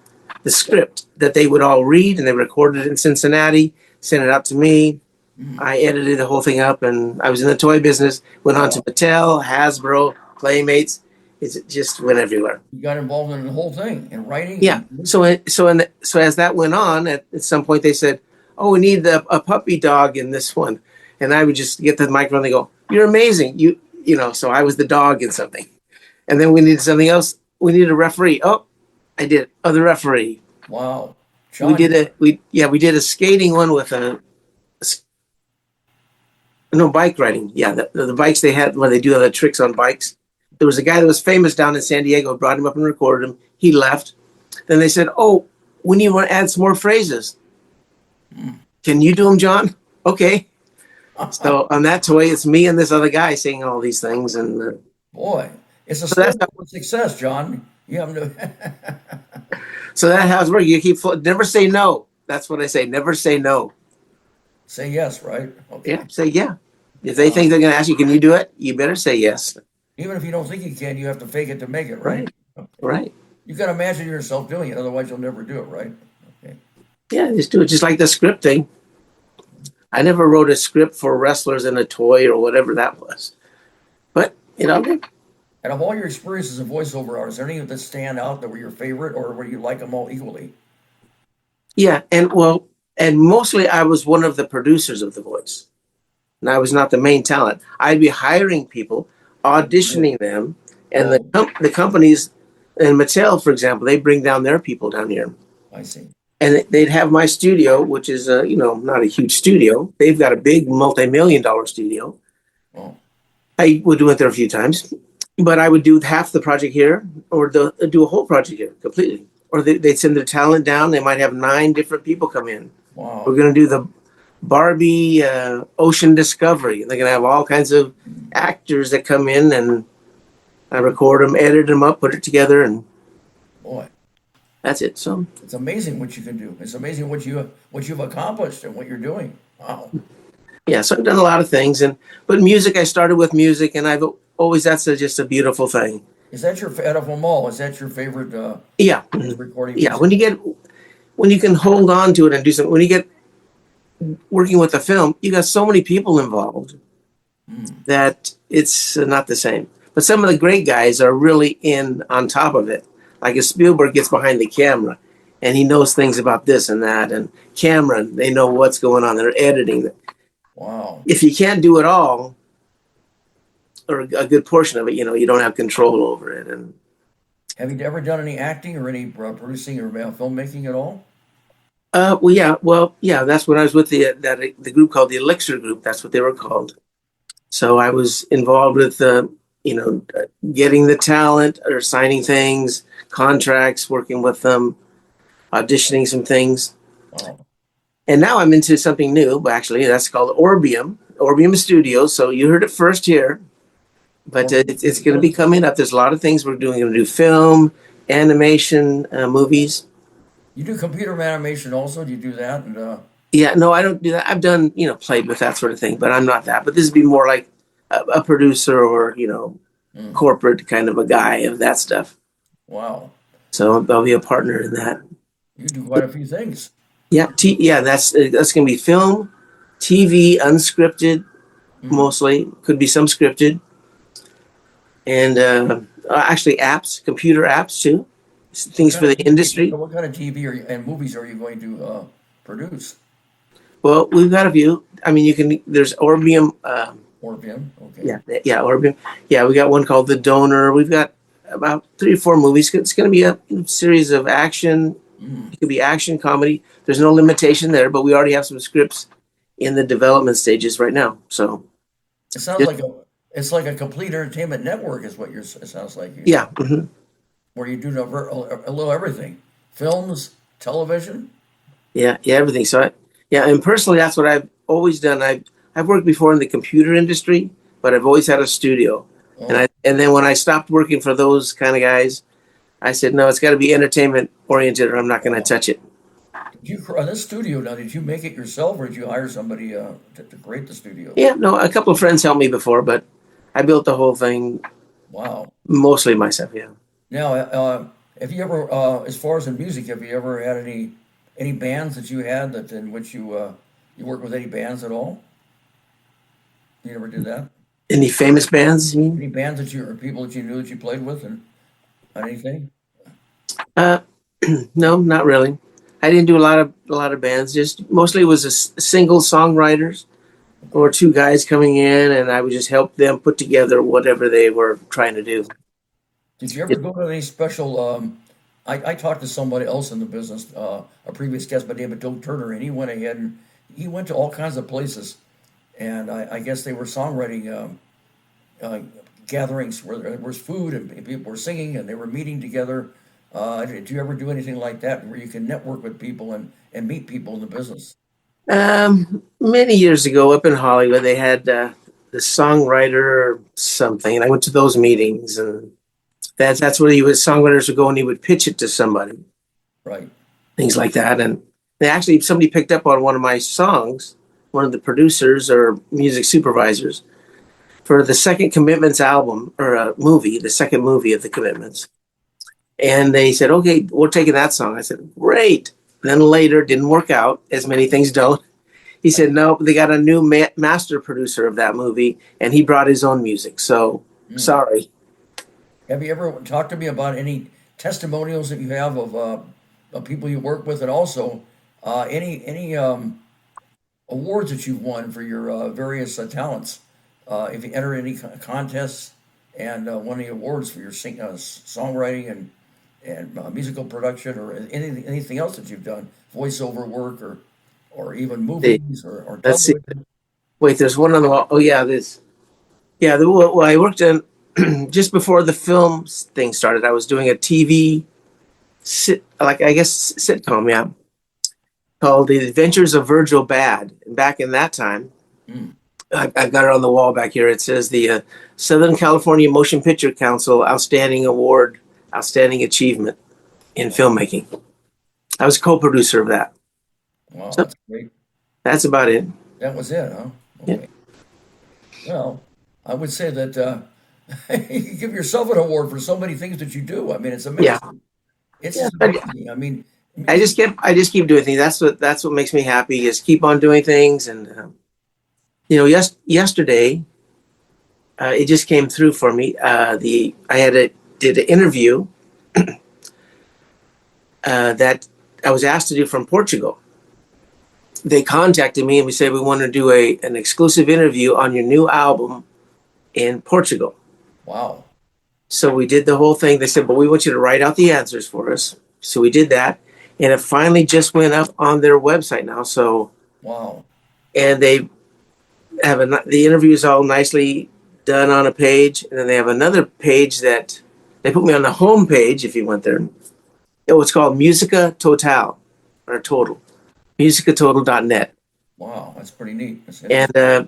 the script that they would all read, and they recorded it in Cincinnati, sent it out to me. I edited the whole thing up, and I was in the toy business, went on to Mattel, Hasbro, Playmates. It just went everywhere. You got involved in the whole thing, in writing? Yeah. So as that went on, at some point they said, oh, we need a puppy dog in this one. And I would just get the microphone and they go, you're amazing. So I was the dog in something. And then we needed something else. We needed a referee. Oh, I did. Oh, the referee. Wow. We did a skating one with bike riding. Yeah, the bikes they had where they do the tricks on bikes. There was a guy that was famous down in San Diego, brought him up and recorded him. He left. Then they said, oh, we need to add some more phrases. Can you do them, John? Okay. So on that toy, it's me and this other guy saying all these things. And boy, it's a story of success, John. You have no. So that's how it's working. You keep never say no. That's what I say. Never say no. Say yes, right? Okay. Yeah, say yeah. If they think they're going to ask you, can you do it? You better say yes. Even if you don't think you can, you have to fake it to make it, right? Okay. Right. You got to imagine yourself doing it, otherwise you'll never do it, right? Okay. Yeah, just do it. Just like the script thing. I never wrote a script for wrestlers in a toy or whatever that was. But, And of all your experiences as a voiceover artist, are there any that stand out that were your favorite, or were you like them all equally? Yeah, and mostly I was one of the producers of the voice. And I was not the main talent. I'd be hiring people, auditioning them, and the companies, and Mattel, for example, they bring down their people down here. I see. And they'd have my studio, which is, not a huge studio. They've got a big multi-million-dollar studio. Oh. I would do it there a few times. But I would do half the project here, or do a whole project here completely. Or they'd send their talent down. They might have 9 different people come in. Wow. We're going to do the Barbie Ocean Discovery. They're going to have all kinds of actors that come in, and I record them, edit them up, put it together, and boy, that's it. So it's amazing what you can do. It's amazing what you've accomplished and what you're doing. Wow. Yeah, so I've done a lot of things, but music. I started with music, and I've always that's just a beautiful thing. Is that your out of them all? Is that your favorite Yeah, recording yeah. music? When you can hold on to it and do something, when you get working with a film, you got so many people involved that it's not the same. But some of the great guys are really in on top of it. Like if Spielberg gets behind the camera and he knows things about this and that, and Cameron, they know what's going on. They're editing. Wow. If you can't do it all, or a good portion of it, you don't have control over it. And Have you ever done any acting or any producing or filmmaking at all? well, yeah. That's when I was with the group called the Elixir Group. That's what they were called. So I was involved with getting the talent or signing things, contracts, working with them, auditioning some things. Wow. And now I'm into something new, but actually that's called Orbium Studios. So you heard it first here, but it's going to be coming up. There's a lot of things we're doing. We're going to do film, animation, movies. You do computer animation also? Do you do that? And Yeah, no, I don't do that. I've done, played with that sort of thing, but I'm not that. But this would be more like a producer or, corporate kind of a guy of that stuff. wow, So I'll be a partner in that. you do quite a few things. Yeah, that's going to be film, TV, unscripted, mostly. Could be some scripted, and actually apps, computer apps too, things for the industry. What kind of TV and movies are you going to produce? Well, we've got a few. I mean, there's Orbium. Orbium, okay. Yeah, Orbium. Yeah, we got one called The Donor. We've got about 3 or 4 movies. It's going to be a series of action. It could be action, comedy. There's no limitation there, but we already have some scripts in the development stages right now. So It sounds like it's like a complete entertainment network is what it sounds like. yeah, Where you do a little everything, films, television. yeah, everything. So and personally, that's what I've always done. I've worked before in the computer industry, but I've always had a studio. Oh. And then when I stopped working for those kind of guys, I said, no, it's got to be entertainment oriented, or I'm not going to touch it. This studio now, did you make it yourself or did you hire somebody to create the studio? Yeah, no, a couple of friends helped me before, but I built the whole thing. Wow. Mostly myself, yeah. Now, have you ever, as far as in music, have you ever had any bands that you had that in which you worked with any bands at all? You ever did that? Any famous bands, you mean? Any bands or people that you knew that you played with and anything? No, not really. I didn't do a lot of bands. Just mostly it was a single songwriters or 2 guys coming in, and I would just help them put together whatever they were trying to do. Did you ever go to any special? I talked to somebody else in the business, a previous guest by the name of Doug Turner, and he went ahead and he went to all kinds of places, and I guess they were songwriting gatherings where there was food and people were singing and they were meeting together. Did you ever do anything like that where you can network with people and meet people in the business? Many years ago, up in Hollywood, they had the Songwriter or something, and I went to those meetings, and that's where songwriters would go and he would pitch it to somebody, Right. things like that. And somebody picked up on one of my songs, one of the producers or music supervisors for the second Commitments album or movie, the second movie of the Commitments. And they said, okay, we're taking that song. I said, great. Then later, didn't work out, as many things don't. He said, no, they got a new master producer of that movie, and he brought his own music. So, sorry. Have you ever talked to me about any testimonials that you have of people you work with, and also any awards that you've won for your various talents? If you enter any contests and won any awards for your songwriting and musical production, or anything else that you've done, voiceover work, or even movies or Let's see. television. Wait, there's one on the wall. Oh, yeah, this. Yeah, well, I worked on just before the film thing started. I was doing a TV sitcom, yeah, called The Adventures of Virgil Bad. And back in that time, I've got it on the wall back here. It says the Southern California Motion Picture Council Outstanding Award, Outstanding Achievement in Filmmaking. I was co-producer of that. Wow, So that's great. that's about it. That was it, huh? Okay. Yeah. Well, I would say that You give yourself an award for so many things that you do. I mean, it's Yeah. amazing. It's Yeah. just amazing. I mean, I just keep doing things. That's what makes me happy is keep on doing things. And, yesterday, it just came through for me. Did an interview that I was asked to do from Portugal. They contacted me and we said we want to do an exclusive interview on your new album in Portugal. wow. So we did the whole thing. They said, but we want you to write out the answers for us. So we did that, and it finally just went up on their website now. So Wow. and they have the interview is all nicely done on a page, and then they have another page that they put me on the home page. If you went there, it was called Musica Total or Total, musicatotal.net. Wow. That's pretty neat. That's And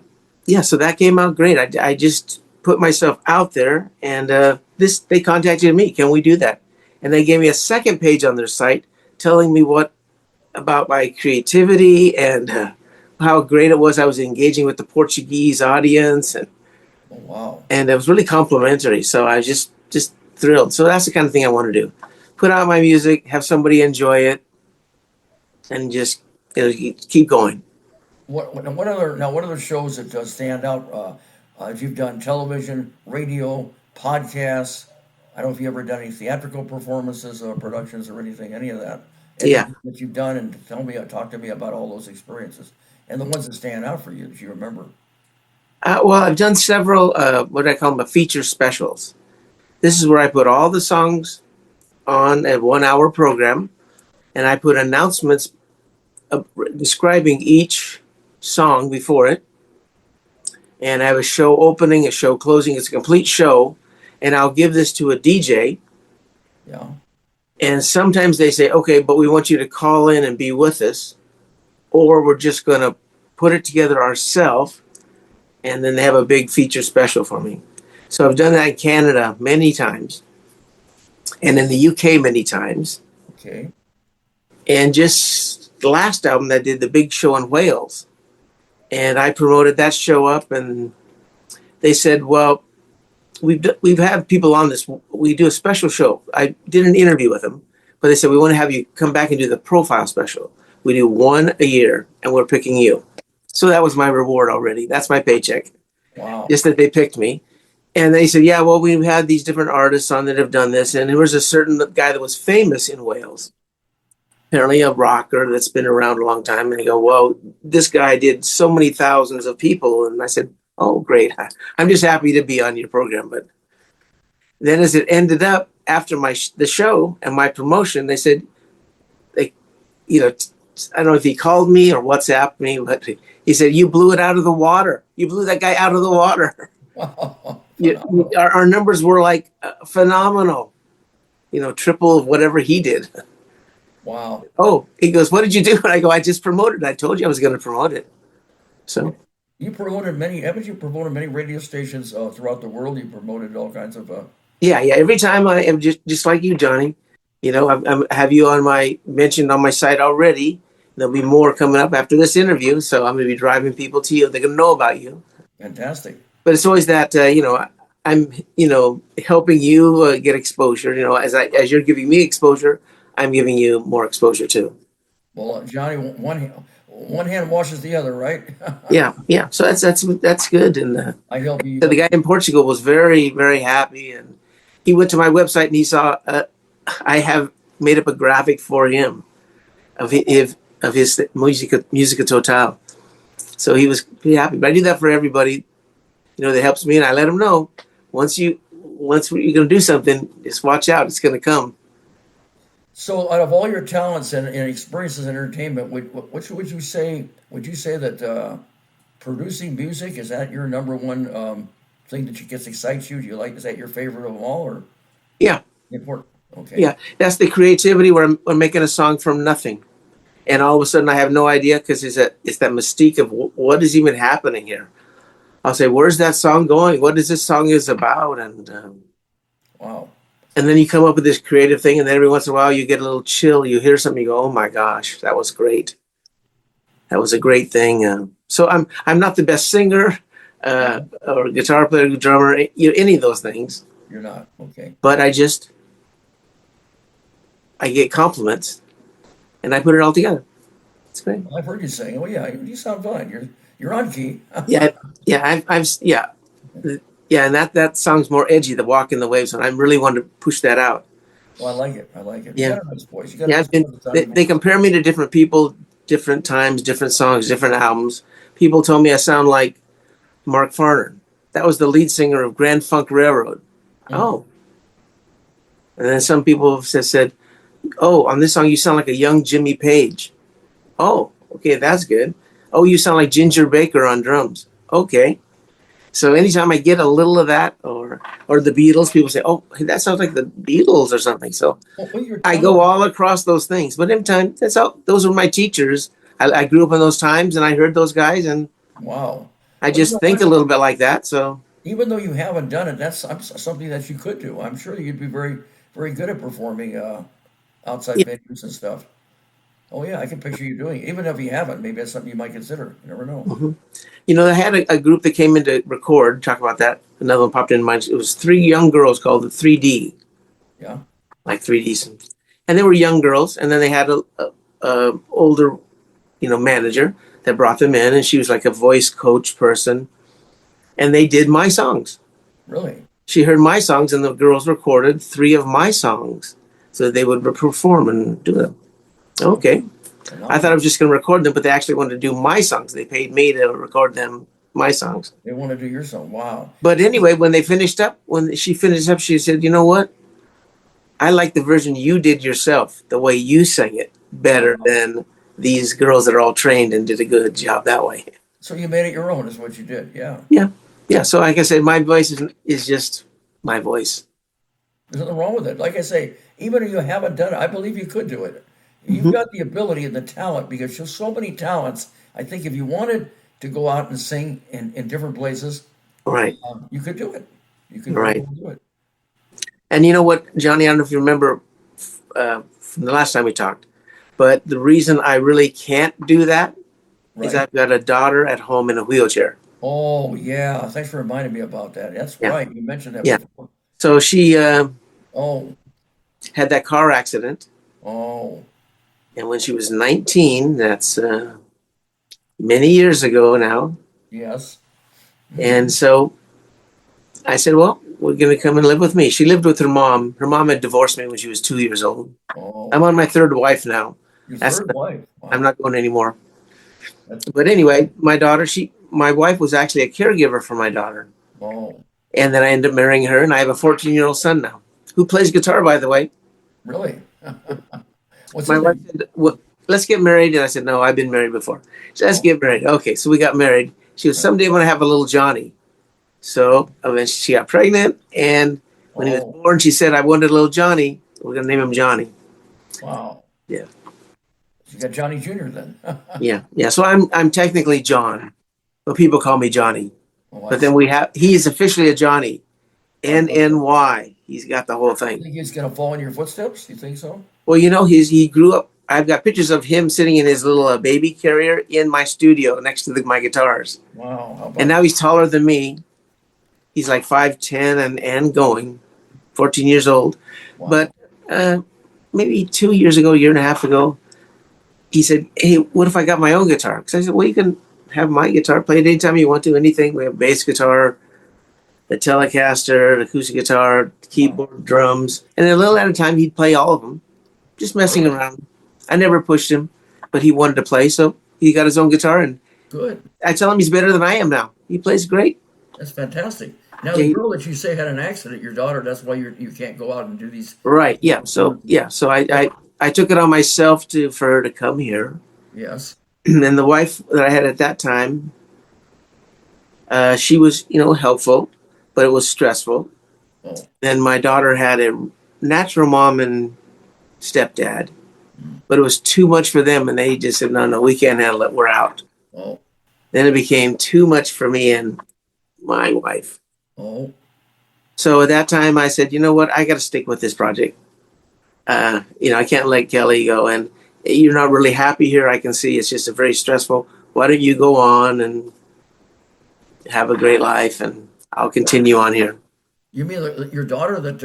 so that came out great. I just put myself out there, and they contacted me. Can we do that? And they gave me a second page on their site telling me what about my creativity and how great it was. I was engaging with the Portuguese audience, oh, wow. and it was really complimentary. So I was just thrilled. So that's the kind of thing I want to do: put out my music, have somebody enjoy it, and just keep going. What other shows that stand out? If you've done television, radio, podcasts, I don't know if you ever done any theatrical performances or productions or anything, any of that. Yeah. Anything that you've done, and talk to me about all those experiences and the ones that stand out for you that you remember. Well, I've done several, what I call them, feature specials. This is where I put all the songs on a 1 hour program, and I put announcements describing each song before it. And I have a show opening, a show closing. It's a complete show. And I'll give this to a DJ. Yeah. And sometimes they say, okay, but we want you to call in and be with us. Or we're just going to put it together ourselves. And then they have a big feature special for me. So I've done that in Canada many times. And in the UK many times. Okay. And just the last album that did the big show in Wales. And I promoted that show up, and they said, well, we've had people on this. We do a special show. I did an interview with them, but they said, we want to have you come back and do the profile special. We do one a year, and we're picking you. So that was my reward already. That's my paycheck. Wow. Just that they picked me. And they said, yeah, well, we've had these different artists on that have done this. And there was a certain guy that was famous in Wales, apparently a rocker that's been around a long time. And they go, well, this guy did so many thousands of people. And I said, oh, great. I'm just happy to be on your program. But then as it ended up after the show and my promotion, they said, I don't know if he called me or WhatsApped me, but he said, you blew it out of the water. You blew that guy out of the water. Wow. Our numbers were like phenomenal, triple of whatever he did. Wow. Oh, he goes, what did you do? And I go, I just promoted it. I told you I was going to promote it. So haven't you promoted many radio stations throughout the world? You promoted all kinds of, yeah. Every time I am just like you, Johnny, I have you mentioned on my site already. There'll be more coming up after this interview. So I'm going to be driving people to you. They're going to know about you. fantastic. But it's always that, I'm, helping you get exposure, as you're giving me exposure, I'm giving you more exposure too. Well, Johnny, one hand washes the other, right? Yeah. So that's good. And I help you. so the guy in Portugal was very, very happy, and he went to my website and he saw I have made up a graphic for him of his Musica Total. So he was pretty happy. But I do that for everybody, that helps me, and I let them know once you're going to do something, just watch out, it's going to come. So, out of all your talents and experiences in entertainment, what would you say? Would you say that producing music, is that your number one thing that excites you? Do you like? Is that your favorite of all, or Yeah. important? Okay. Yeah, that's the creativity where I'm making a song from nothing, and all of a sudden I have no idea because it's that mystique of what is even happening here. I'll say, where's that song going? What is this song is about? And wow. And then you come up with this creative thing, and then every once in a while you get a little chill. You hear something, you go, "Oh my gosh, that was great! That was a great thing." So I'm not the best singer. or guitar player, drummer, any of those things. You're not. Okay. But I get compliments, and I put it all together. It's great. Well, I've heard you saying, "Oh yeah, you sound fine. You're on key." Yeah, yeah, yeah, and that sounds more edgy. The Walk in the Waves, and I really wanted to push that out. Well, I like it. I like it. You Yeah, got a nice voice. You got a yeah. nice voice. They compare me to different people, different times, different songs, different albums. People told me I sound like Mark Farner. That was the lead singer of Grand Funk Railroad. Oh, and then some people have said, "Oh, on this song you sound like a young Jimmy Page." Oh, okay, that's good. Oh, you sound like Ginger Baker on drums. Okay. So anytime I get a little of that, or the Beatles, people say, "Oh, that sounds like the Beatles or something." So I go all across those things. But every time, those were my teachers. I grew up in those times, and I heard those guys, and wow, I just think a little bit like that. So even though you haven't done it, that's something that you could do. I'm sure you'd be very, very good at performing outside venues and stuff. Oh yeah, I can picture you doing it. Even if you haven't, maybe that's something you might consider. You never know. Mm-hmm. I had a group that came in to record. Talk about that. Another one popped in mind. It was 3 young girls called the 3D. Yeah. Like 3D, and they were young girls. And then they had a older, manager that brought them in, and she was like a voice coach person. And they did my songs. Really? She heard my songs, and the girls recorded 3 of my songs, so they would perform and do them. Okay. I thought I was just going to record them, but they actually wanted to do my songs. They paid me to record them, my songs. They want to do your song. Wow. But anyway, when she finished up, she said, "You know what? I like the version you did yourself, the way you sang it, better than these girls that are all trained and did a good job that way." So you made it your own, is what you did. Yeah. Yeah. Yeah. So like I said, my voice is just my voice. There's nothing wrong with it. Like I say, even if you haven't done it, I believe you could do it. You've got the ability and the talent, because there's so many talents. I think if you wanted to go out and sing in different places, right, you could do it. You could do it. And you know what, Johnny, I don't know if you remember from the last time we talked, but the reason I really can't do that is I've got a daughter at home in a wheelchair. Oh, yeah. Thanks for reminding me about that. That's right. You mentioned that before. So she had that car accident. Oh. And when she was 19, that's many years ago now. Yes. And so I said, "Well, we're going to come and live with me." She lived with her mom. Her mom had divorced me when she was 2 years old. Oh. I'm on my 3rd wife now. Your 3rd wife? Wow. I'm not going anymore. But anyway, my wife was actually a caregiver for my daughter. Oh. And then I ended up marrying her, and I have a 14-year-old son now who plays guitar, by the way. Really? My wife said, "Well, let's get married." And I said, "No, I've been married before." She said, "Let's get married." Okay, so we got married. She was, "Someday I want to have a little Johnny." So eventually she got pregnant, and when he was born, she said, "I wanted a little Johnny. We're going to name him Johnny." Wow. Yeah. You got Johnny Jr. then. Yeah. So I'm technically John, but people call me Johnny. Oh, but then he is officially a Johnny. NNY. He's got the whole thing. You think he's going to follow in your footsteps? You think so? Well, he grew up. I've got pictures of him sitting in his little baby carrier in my studio next to my guitars. Wow. And now he's taller than me. He's like 5'10" and going, 14 years old. Wow. But maybe 2 years ago, a year and a half ago, he said, "Hey, what if I got my own guitar?" Because I said, "Well, you can have my guitar, play it anytime you want to, anything. We have bass guitar, the Telecaster, the acoustic guitar, keyboard, drums." And a little at a time, he'd play all of them, just messing around. I never pushed him, but he wanted to play, so he got his own guitar. And good. I tell him he's better than I am now. He plays great. That's fantastic. Now, the girl that you say had an accident, your daughter, that's why you can't go out and do these. Right, yeah. So I took it on myself for her to come here. Yes. And the wife that I had at that time, she was, helpful, but it was stressful. Oh. Then my daughter had a natural mom and stepdad, but it was too much for them, and they just said, no, we can't handle it. We're out. Oh. Then it became too much for me and my wife. Oh. So at that time, I said, "You know what? I got to stick with this project. I can't let Kelly go. And you're not really happy here. I can see it's just a very stressful. Why don't you go on?" And have a great life, and I'll continue on here. You mean your daughter that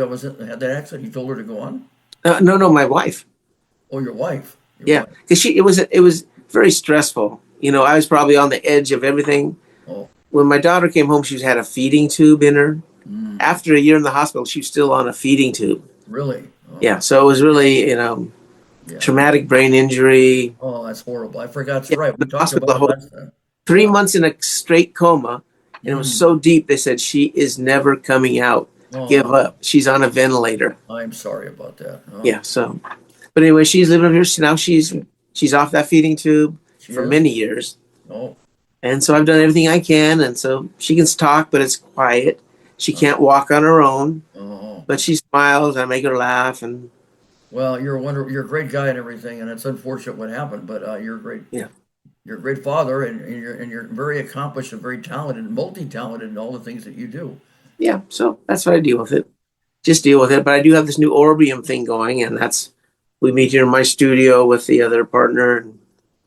had that accident? You told her to go on? No, my wife. Oh, your wife. Yeah, because it was very stressful. I was probably on the edge of everything. Oh, When my daughter came home, she had a feeding tube in her. After a year in the hospital, she was still on a feeding tube. really? Oh, Yeah, so it was really, yeah. traumatic brain injury. Oh, that's horrible. I forgot. Yeah, Right. We the talked hospital, about it last time. 3 months in a straight coma, and it was so deep. They said she is never coming out. Oh, Give up. She's on a ventilator. I'm sorry about that. Oh, Yeah. So, but anyway, she's living up here. Now she's off that feeding tube for many years. Oh, And so I've done everything I can, and so she can talk, but it's quiet. She can't walk on her own, oh. but she smiles. I make her laugh, and Well, you're a great guy and everything, and it's unfortunate what happened, but you're a great. Yeah. You're a great father, and you're very accomplished and very talented, multi-talented in all the things that you do. yeah. So that's what I deal with it. Just deal with it. But I do have this new Orbium thing going, and we meet here in my studio with the other partner.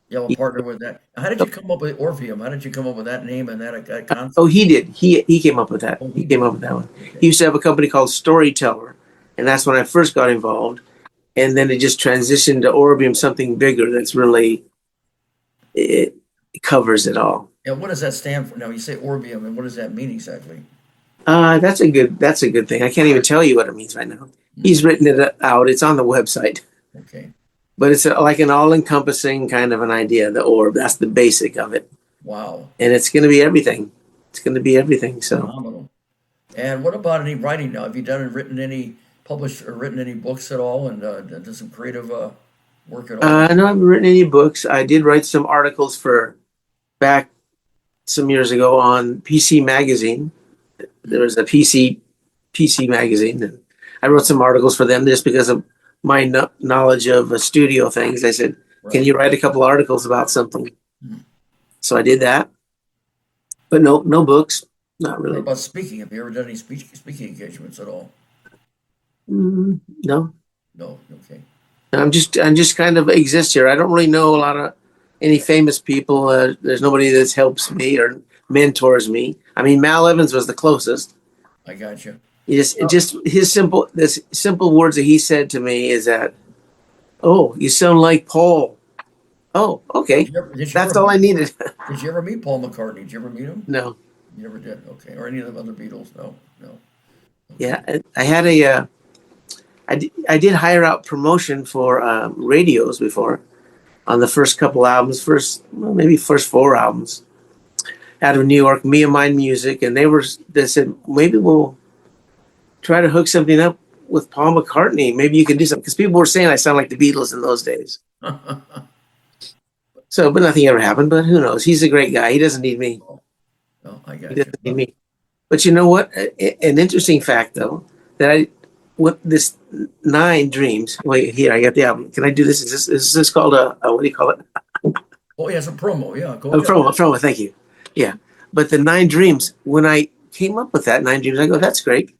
You have a partner with that. How did you come up with Orpheum? How did you come up with that name and that concept? Oh, he did. He came up with that. Oh, He came up with that one. He used to have a company called Storyteller, and that's when I first got involved. And then it just transitioned to Orbium, something bigger that's really it covers it all. And what does that stand for? Now you say Orbium, and what does that mean exactly? That's a good thing. I can't even tell you what it means right now. He's written it out. It's on the website. Okay. But it's like an all-encompassing kind of an idea, the orb. That's the basic of it. Wow. And it's going to be everything. It's going to be everything. So. Phenomenal. And what about any writing now? Have you published or written any books at all, and done some creative work at all? No, I haven't written any books. I did write some articles for back some years ago on PC Magazine. There was a PC Magazine, and I wrote some articles for them just because of my knowledge of studio things. I said, "Can you write a couple articles about something?" So I did that, but no books, not really. What about speaking? Have you ever done any speaking engagements at all? No. No. Okay. I'm just kind of exist here. I don't really know a lot of any famous people. There's nobody that helps me or mentors me. I mean, Mal Evans was the closest. I got you. Just his simple words that he said to me is that, "Oh, you sound like Paul." Oh, okay. That's all I needed. Did you ever meet Paul McCartney? Did you ever meet him? No. You never did. Okay. Or any of the other Beatles? No. Okay. Yeah, I had I did hire out promotion for radios before on the first couple albums, maybe first 4 albums out of New York, Me and Mine Music, and they said maybe we'll try to hook something up with Paul McCartney. Maybe you can do something because people were saying I sound like the Beatles in those days. So, but nothing ever happened. But who knows? He's a great guy. He doesn't need me. No, I got He doesn't need me. But you know what? An interesting fact, though, that this 9 Dreams. Wait, here I got the album. Can I do this? Is this called a what do you call it? Oh, yeah, it's a promo. Yeah, go A ahead. promo. Thank you. Yeah, but the 9 Dreams. When I came up with that 9 Dreams, I go, that's great.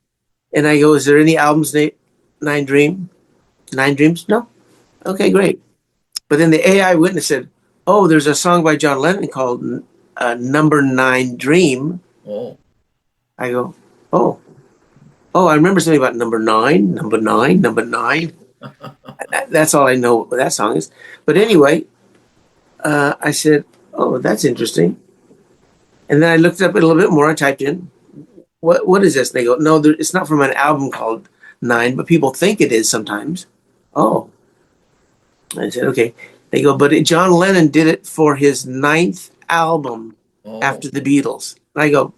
And I go, is there any albums named 9 Dreams? No. Okay, great. But then the AI witness said, oh, there's a song by John Lennon called Number 9 Dream. Oh. I go, oh, I remember something about number 9. That's all I know what that song is. But anyway, I said, oh, that's interesting. And then I looked up a little bit more. I typed in, what is this? And they go, no, it's not from an album called 9, but people think it is sometimes. Oh. I said, okay. They go, but John Lennon did it for his 9th album after the Beatles. And I go,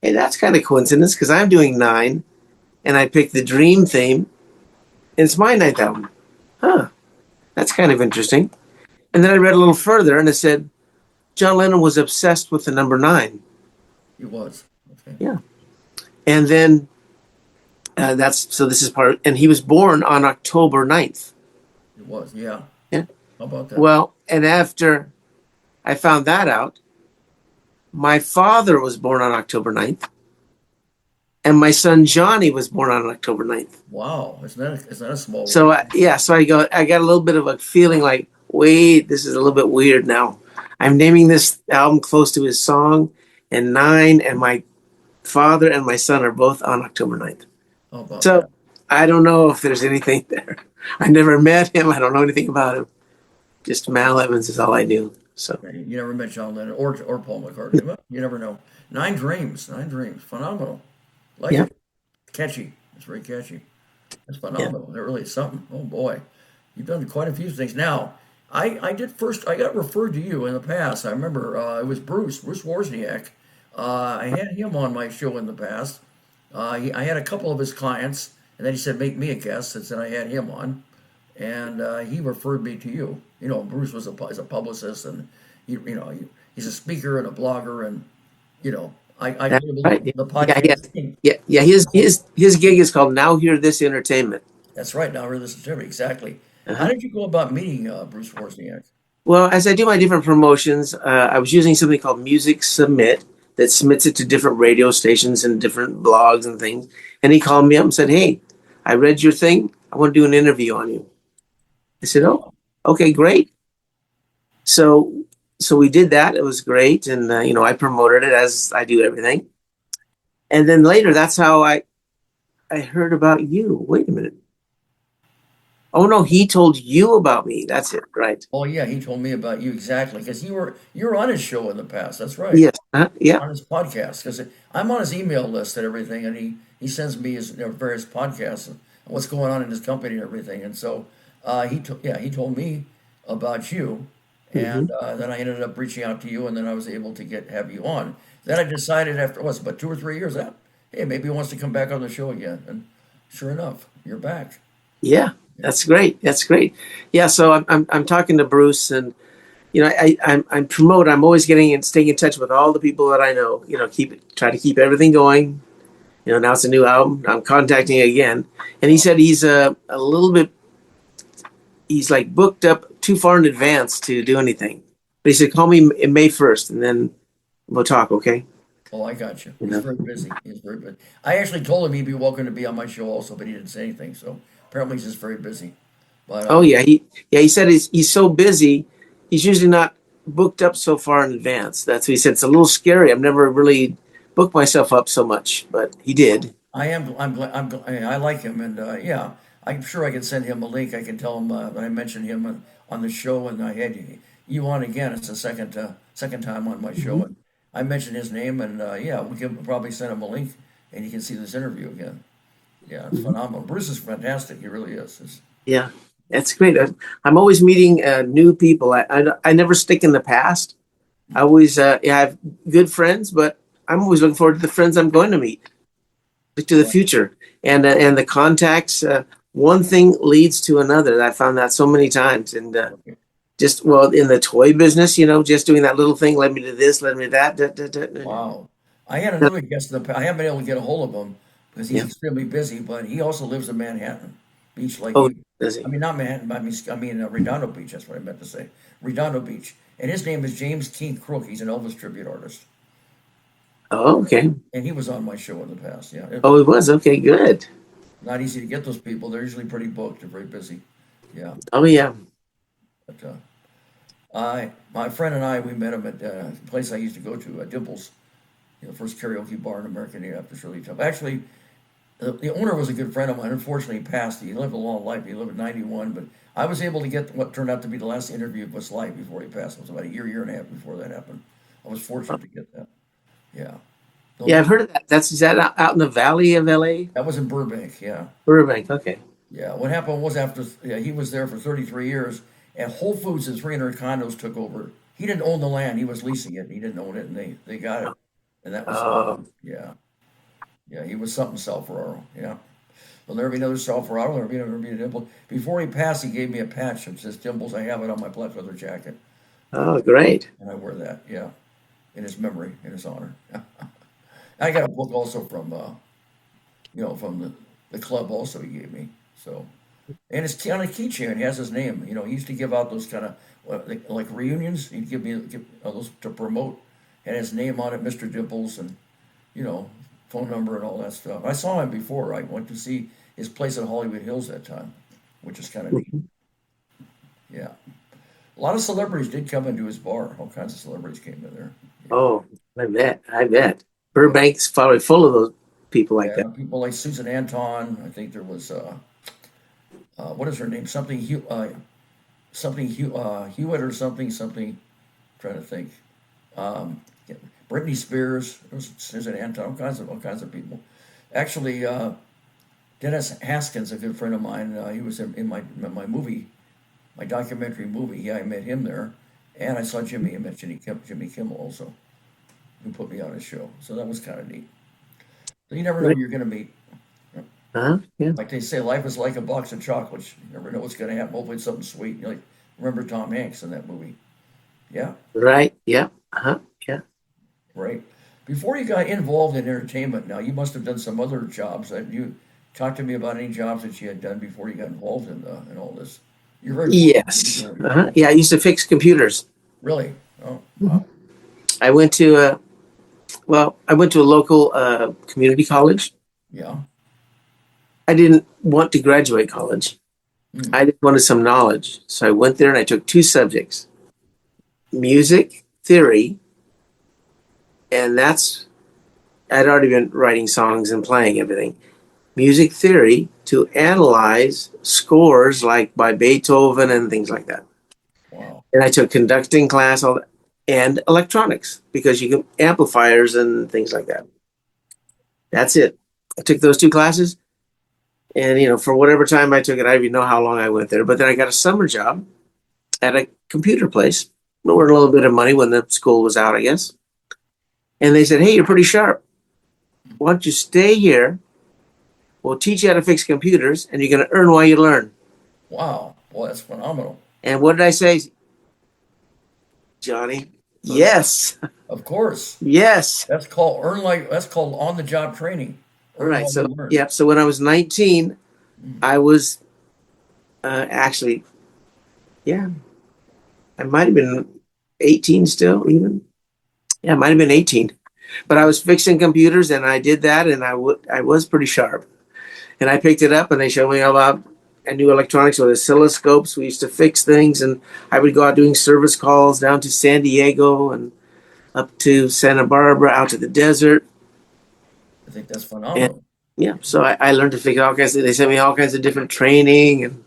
hey, that's kind of coincidence because I'm doing 9 and I picked the Dream theme and it's my 9th album. Huh, that's kind of interesting. And then I read a little further and it said, John Lennon was obsessed with the number 9. He was. Okay. Yeah. And then this is part, and he was born on October 9th. He was, yeah. Yeah. How about that? Well, and after I found that out, my father was born on October 9th, and my son Johnny was born on October 9th. Wow, isn't that a small? So I got a little bit of a feeling like, wait, this is a little bit weird now. I'm naming this album close to his song, and 9, and my father and my son are both on October 9th. How about So that? I don't know if there's anything there. I never met him. I don't know anything about him. Just Mal Evans is all I knew. So You never met John Lennon or Paul McCartney. Well, you never know. Nine Dreams, phenomenal. Like yeah, it, catchy. It's very catchy. It's yeah. phenomenal. That really is something. Oh boy, you've done quite a few things. Now, I did first. I got referred to you in the past. I remember it was Bruce Wozniak. I had him on my show in the past. I had a couple of his clients, and then he said make me a guest, and then I had him on, and he referred me to you. You know, Bruce is a publicist, and he's a speaker and a blogger, and you know, I That's did right. the Yeah, yeah, podcast thing. yeah, yeah. His gig is called Now Hear This Entertainment. That's right. Now we're this September. Exactly. How Uh-huh. did you go about meeting Bruce Wozniak? Well, as I do my different promotions, I was using something called Music Submit that submits it to different radio stations and different blogs and things. And he called me up and said, "Hey, I read your thing. I want to do an interview on you." I said, "Oh, okay, great." So, so we did that. It was great, and I promoted it as I do everything. And then later, that's how I heard about you. Wait a minute. Oh no, he told you about me. That's it, right? Oh yeah, he told me about you exactly because you were on his show in the past. That's right, Yes. Yeah. on his podcast. Because I'm on his email list and everything, and he sends me his various podcasts and what's going on in his company and everything. And so he told me about you, Hmm. and then I ended up reaching out to you, and then I was able to have you on. Then I decided after what's about 2 or 3 years that hey maybe he wants to come back on the show again, and sure enough, you're back. Yeah, that's great. That's great. Yeah, so I'm talking to Bruce, and I'm promote. I'm always getting and staying in touch with all the people that I know. Try to keep everything going. Now it's a new album. I'm contacting again, and he said he's a little bit. He's like booked up too far in advance to do anything. But he said, call me in May 1st, and then we'll talk. Okay. Oh, I got you. You He's know. very busy. He's very busy. I actually told him he'd be welcome to be on my show also, but he didn't say anything. So apparently he's just very busy. But Oh yeah, he said he's so busy. He's usually not booked up so far in advance. That's what he said. It's a little scary. I've never really booked myself up so much, but he did. I am. I like him, and yeah, I'm sure I can send him a link. I can tell him that I mentioned him on the show, and I had you on again. It's the second time on my show, Mhm. and I mentioned his name, and yeah, we can probably send him a link, and he can see this interview again. Yeah, it's Mhm. phenomenal. Bruce is fantastic. He really is. Yeah, that's great. I'm always meeting new people. I never stick in the past. I always yeah, I have good friends, but I'm always looking forward to the friends I'm going to meet, to the future, and the contacts. One thing leads to another. I found that so many times, and just well in the toy business, just doing that little thing led me to this, led me to that. Da, da, da, da, Wow. I had another guest I haven't been able to get a hold of him because he's yeah. extremely busy, but he also lives in Manhattan Beach like Oh, you. does I he? mean, not Manhattan, but I mean Redondo Beach. That's what I meant to say. Redondo Beach. And his name is James Keith Crook. He's an Elvis tribute artist. Oh, okay. And he was on my show in the past. Yeah. Oh, it was okay. Good. Not easy to get those people. They're usually pretty booked. They're very busy. Yeah. Oh, yeah. But my friend and I, we met him at a place I used to go to, Dimples, first karaoke bar in America named after Shirley Temple. Actually, the owner was a good friend of mine. Unfortunately, he passed. He lived a long life. He lived at 91, but I was able to get what turned out to be the last interview of his life before he passed. It was about a year and a half before that happened. I was fortunate to get that. Yeah. Yeah, I've So heard of that. Is that out in the valley of LA? that was in Burbank. Yeah. Burbank. Okay. Yeah. What happened was after he was there for 33 years, and Whole Foods and 300 condos took over. He didn't own the land. He was leasing it. He didn't own it, and they got it. And that was, Oh, yeah. Yeah. He was something, Sal Ferraro. Yeah. There'll never be another Sal Ferraro. There'll never be a Dimple. Before he passed, he gave me a patch that says Dimples. I have it on my black leather jacket, oh, great. and I wear that. Yeah, in his memory, in his honor. I got a book also from from the club also he gave me. So, and it's on a keychain. It has his name. He used to give out those kind of like reunions. He'd give those to promote. Had his name on it, Mr. Dimples, and you know, phone number and all that stuff. I saw him before. I went to see his place at Hollywood Hills that time, which is kind of neat. Yeah. A lot of celebrities did come into his bar. All kinds of celebrities came in there. Yeah. Oh, I bet. Burbank's probably full of those people like that. Yeah, people like Susan Anton. I think there was what is her name? Hewitt or something. Something. Trying to think. Yeah, Britney Spears. There was Susan Anton. All kinds of people. Actually, Dennis Haskins, a good friend of mine. He was in my movie, my documentary movie. Yeah, I met him there, and I saw Jimmy. I met Jimmy Kimmel also, who put me on his show. So that was kind of neat. So you never know who you're going to meet. Yeah. Like they say, life is like a box of chocolates. You never know what's going to happen. Hopefully, it's something sweet. You like remember Tom Hanks in that movie? Yeah, Right. Yeah. Yeah. right. Before you got involved in entertainment, now you must have done some other jobs. That you talk to me about any jobs that you had done before you got involved in all this. You're very Yes. Yeah. I used to fix computers. really. Oh, wow. I went to I went to a local community college. Yeah. I didn't want to graduate college. Mm. I just wanted some knowledge. So I went there and I took 2 subjects, music theory, and I'd already been writing songs and playing everything. Music theory to analyze scores like by Beethoven and things like that. Wow. And I took conducting class, all that, and electronics because you can amplifiers and things like that. That's it. I took those 2 classes, and for whatever time I took it, I don't even know how long I went there. But then I got a summer job at a computer place. I earned a little bit of money when the school was out, I guess. And they said, "Hey, you're pretty sharp. Why don't you stay here? We'll teach you how to fix computers, and you're going to earn while you learn." Wow. Boy, that's phenomenal. And what did I say, Johnny? Yes, Of course. yes. That's called on the job training. All Earn right. while So you learn. yeah. So when I was 19, I was actually, yeah, I might have been 18 still, even. Yeah, I might have been 18. But I was fixing computers, and I did that, and I was pretty sharp. And I picked it up, and they showed me all about. I knew electronics with oscilloscopes. We used to fix things, and I would go out doing service calls down to San Diego and up to Santa Barbara, out to the desert. I think that's And phenomenal. yeah, so I learned to fix all kinds of, they sent me all kinds of different training, and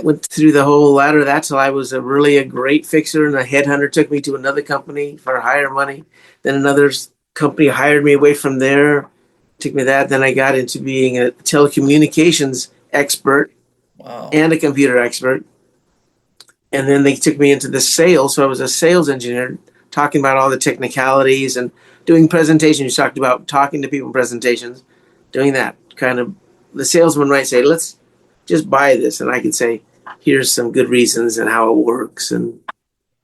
went through the whole ladder of that till I was really a great fixer, and a headhunter took me to another company for higher money. Then another company hired me away from there, took me that. Then I got into being a telecommunications expert Wow. and a computer expert. And then they took me into the sales. So I was a sales engineer, talking about all the technicalities and doing presentations. You talked about talking to people in presentations, doing that kind of. The salesman might say, "Let's just buy this," and I could say, "Here's some good reasons and how it works." And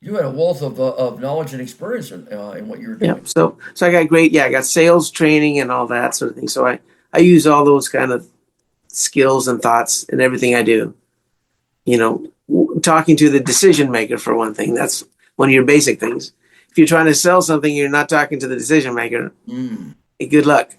You had a wealth of knowledge and experience in what you were yeah, doing. so I got great. Yeah, I got sales training and all that sort of thing. So I use all those kind of skills and thoughts in everything I do. Talking to the decision maker for one thing. That's one of your basic things. If you're trying to sell something, you're not talking to the decision maker. Mm. Good luck.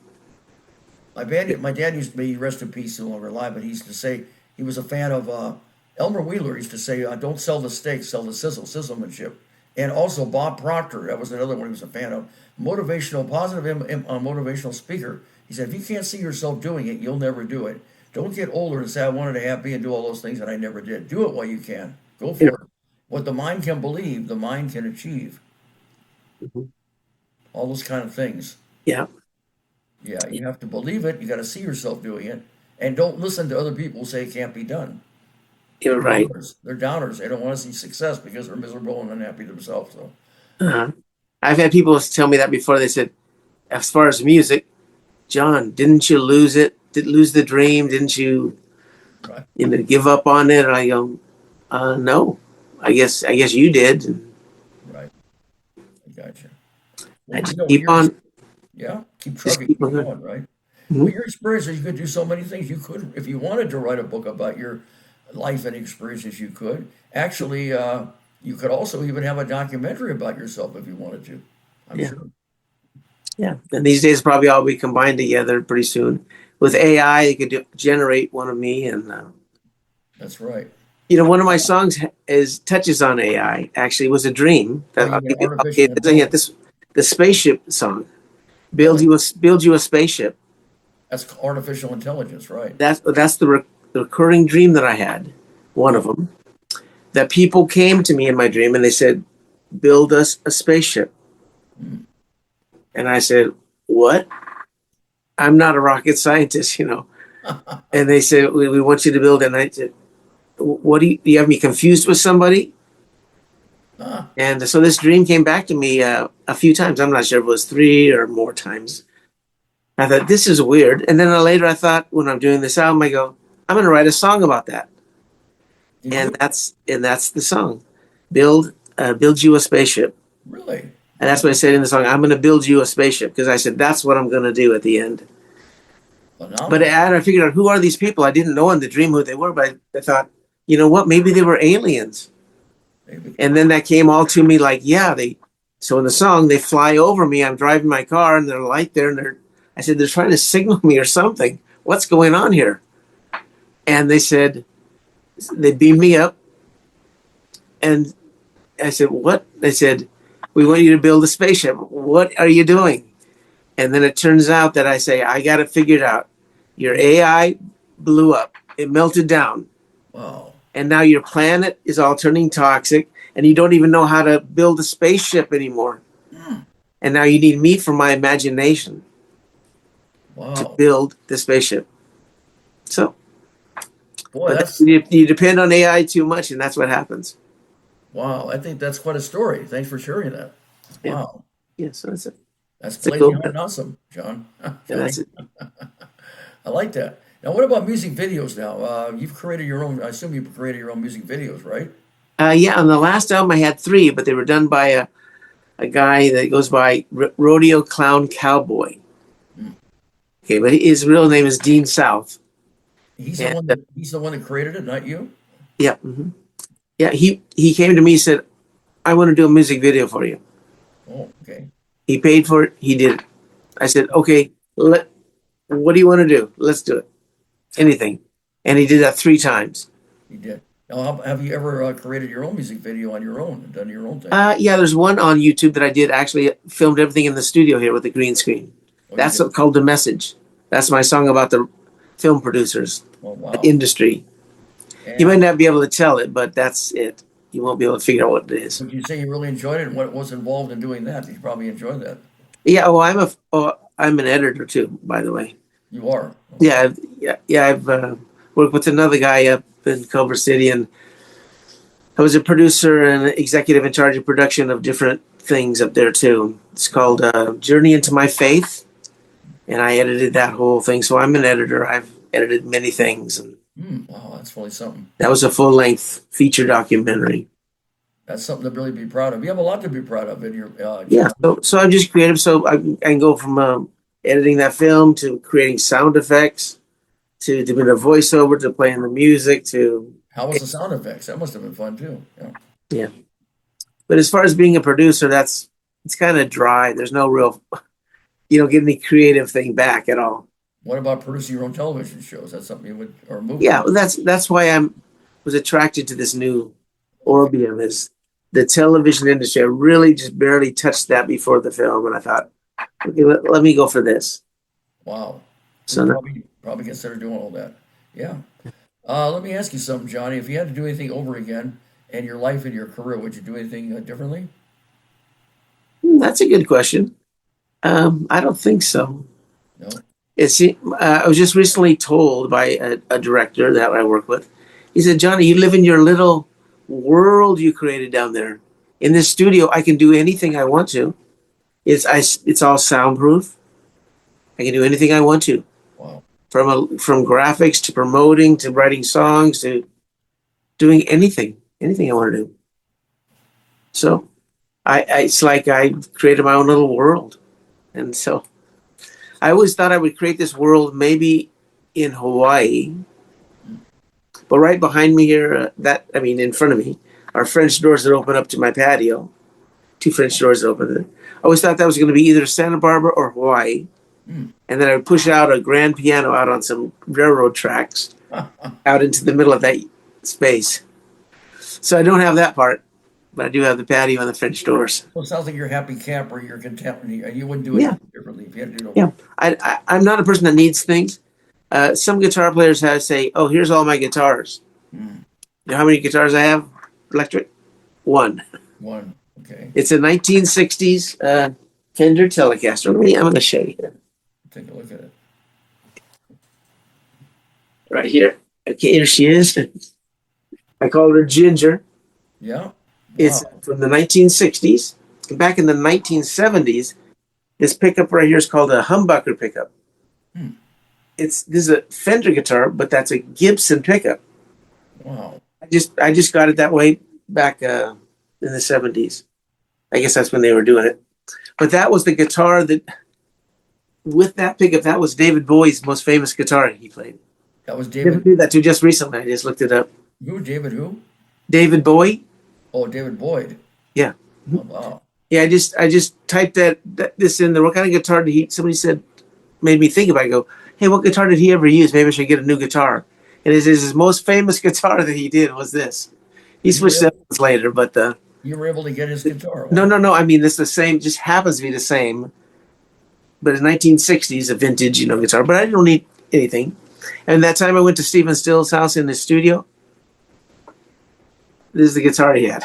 My dad used to be, rest in peace, no longer alive, but he used to say he was a fan of Elmer Wheeler. Used to say, "Don't sell the steak, sell the sizzlemanship." And also Bob Proctor, that was another one he was a fan of. Motivational speaker. He said, "If you can't see yourself doing it, you'll never do it. Don't get older and say I wanted to happy and do all those things that I never did. Do it while you can. Go for it. What the mind can believe, the mind can achieve." Mhm. All those kind of things. Yeah, Yeah, you have to believe it. You got to see yourself doing it, and don't listen to other people who say it can't be done. you're right. They're downers. They don't want to see success because they're miserable and unhappy themselves. So Uh-huh. I've had people tell me that before. They said, as far as music, "John, didn't you lose it? Did lose the dream? Didn't you, right, give up on it?" And I go, "No. I guess you did." And right, I gotcha. I Well, just keep on, yeah, keep just trucking, keep keep on. going, right? Well, Mhm. your experiences, you could do so many things. You could, if you wanted to write a book about your life and experiences, you could. Actually, you could also even have a documentary about yourself if you wanted to. I'm Yeah, sure. yeah. And these days probably all be combined together pretty soon. With AI, you could generate one of me, and That's right. one of my songs is touches on AI. Actually, it was a dream. Oh, That you mean I'll give artificial this a hint. intelligence? the spaceship song. Build you a spaceship. That's artificial intelligence, right? That's the recurring dream that I had. One of them, that people came to me in my dream and they said, "Build us a spaceship." And I said, "What? I'm not a rocket scientist, you know." And they said, we want you to build it. And I said, "What do you have me confused with somebody?" And so this dream came back to me a few times. I'm not sure if it was 3 or more times. I thought, this is weird. And then later I thought, when I'm doing this album, I go, I'm going to write a song about that. And that's the song. Build you a spaceship. Really? And that's what I said in the song. I'm going to build you a spaceship, because I said that's what I'm going to do at the end. Phenomenal. But I figured out, who are these people? I didn't know in the dream who they were, but I thought, you know what? Maybe they were aliens. Maybe. And then that came all to me like, yeah, so in the song, they fly over me. I'm driving my car and there's a light there, and I said, they're trying to signal me or something. What's going on here? And they said, they beamed me up. And I said, what? They said, we want you to build a spaceship. What are you doing? And then it turns out that I say, I got it figured out. Your AI blew up. It melted down. Wow. And now your planet is all turning toxic, and you don't even know how to build a spaceship anymore. And now you need me for my imagination to build the spaceship. So, boy, you depend on AI too much, and that's what happens. Wow, I think that's quite a story. Thanks for sharing that. Yeah. Wow. Yeah, so that's it. That's blazing hot and awesome, John. Yeah, that's it. I like that. Now, what about music videos now? You've created your own, I assume you've created your own music videos, right? Yeah, on the last album I had 3, but they were done by a guy that goes by Rodeo Clown Cowboy. Okay, but his real name is Dean South. He's the one that created it, not you? Yeah. Mm-hmm. Yeah, he came to me and said, I want to do a music video for you. Oh, okay. He paid for it. He did it. I said, okay, what do you want to do? Let's do it. Anything. And he did that 3 times. He did. Now, have you ever created your own music video on your own and done your own thing? Yeah, there's one on YouTube that I did. Actually filmed everything in the studio here with the green screen. That's called The Message. That's my song about the film producers, the industry. And you might not be able to tell it, but that's it. You won't be able to figure out what it is. Would you say you really enjoyed it, and what was involved in doing that? You probably enjoyed that. Yeah, well, I'm an editor too, by the way. You are? Okay. Yeah. I've worked with another guy up in Culver City, and I was a producer and executive in charge of production of different things up there too. It's called Journey into My Faith, and I edited that whole thing. So I'm an editor. I've edited many things. And wow, that's really something. that was a full-length feature documentary. That's something to really be proud of. You have a lot to be proud of in your yeah. So I'm just creative. So I can go from editing that film to creating sound effects to doing a voiceover to playing the music to. How was the sound effects? That must have been fun too. Yeah. But as far as being a producer, it's kind of dry. There's no real, you don't get any creative thing back at all. What about producing your own television shows? That's something you would, or movie? Yeah, that's why I was attracted to this new Orbium, is the television industry. I really just barely touched that before the film, and I thought, okay, let me go for this. Wow. So probably consider doing all that. Yeah. Let me ask you something, Johnny. If you had to do anything over again in your life and your career, would you do anything differently? That's a good question. I don't think so. No. I was just recently told by a director that I work with. He said, Johnny, you live in your little world you created down there. In this studio, I can do anything I want to. It's all soundproof. I can do anything I want to. Wow. From graphics to promoting to writing songs to doing anything I want to do. So it's like I created my own little world. And so I always thought I would create this world maybe in Hawaii. But right behind me here, in front of me, are French doors that open up to my patio. 2 French doors that open there. I always thought that was going to be either Santa Barbara or Hawaii. And then I would push out a grand piano out on some railroad tracks out into the middle of that space. So I don't have that part. but I do have the patio and the French doors. Well, it sounds like you're a happy camper. You're content, and you wouldn't do Yeah, it differently if you had to do it. yeah. I'm not a person that needs things. Some guitar players have say, "Oh, here's all my guitars." Mm, You know how many guitars I have? Electric? One. one. Okay. It's a 1960s Fender Telecaster. I'm going to show you here. Take a look at it. Right here. Okay, here she is. I call her Ginger. Yeah. It's Wow. from the 1960s. Back in the 1970s, this pickup right here is called a humbucker pickup. Hmm. This is a Fender guitar, but that's a Gibson pickup. Wow. I just got it that way back in the 70s. I guess that's when they were doing it. But that was the guitar that, with that pickup, that was David Bowie's most famous guitar he played. That was Never David. did that too just recently. I just looked it up. Who? David who? David Bowie. Oh, David Boyd. Yeah. Oh, wow. Yeah, I just typed this in there. What kind of guitar did he? Somebody said, made me think about it. I go, hey, what guitar did he ever use? Maybe I should get a new guitar. And his most famous guitar that he did was this. He switched it up later, but You were able to get his guitar. no, Wow. no, no. I mean, it's the same. Just happens to be the same. But in 1960s, a vintage, guitar. But I don't need anything. And that time I went to Stephen Still's house in his studio. This is the guitar he had.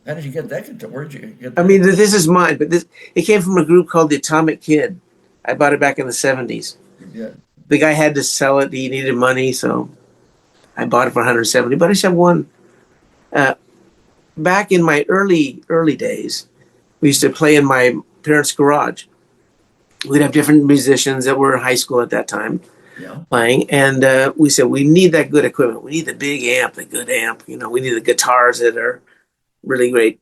How did you get that guitar? Where did you get I that? mean, this is mine, but it came from a group called the Atomic Kid. I bought it back in the 70s. Yeah. The guy had to sell it. He needed money, so I bought it for 170. But I just have one. Back in my early days, we used to play in my parents' garage. We'd have different musicians that were in high school at that time Yeah. playing, and we said we need that good equipment. We need the big amp, the good amp. We need the guitars that are really great.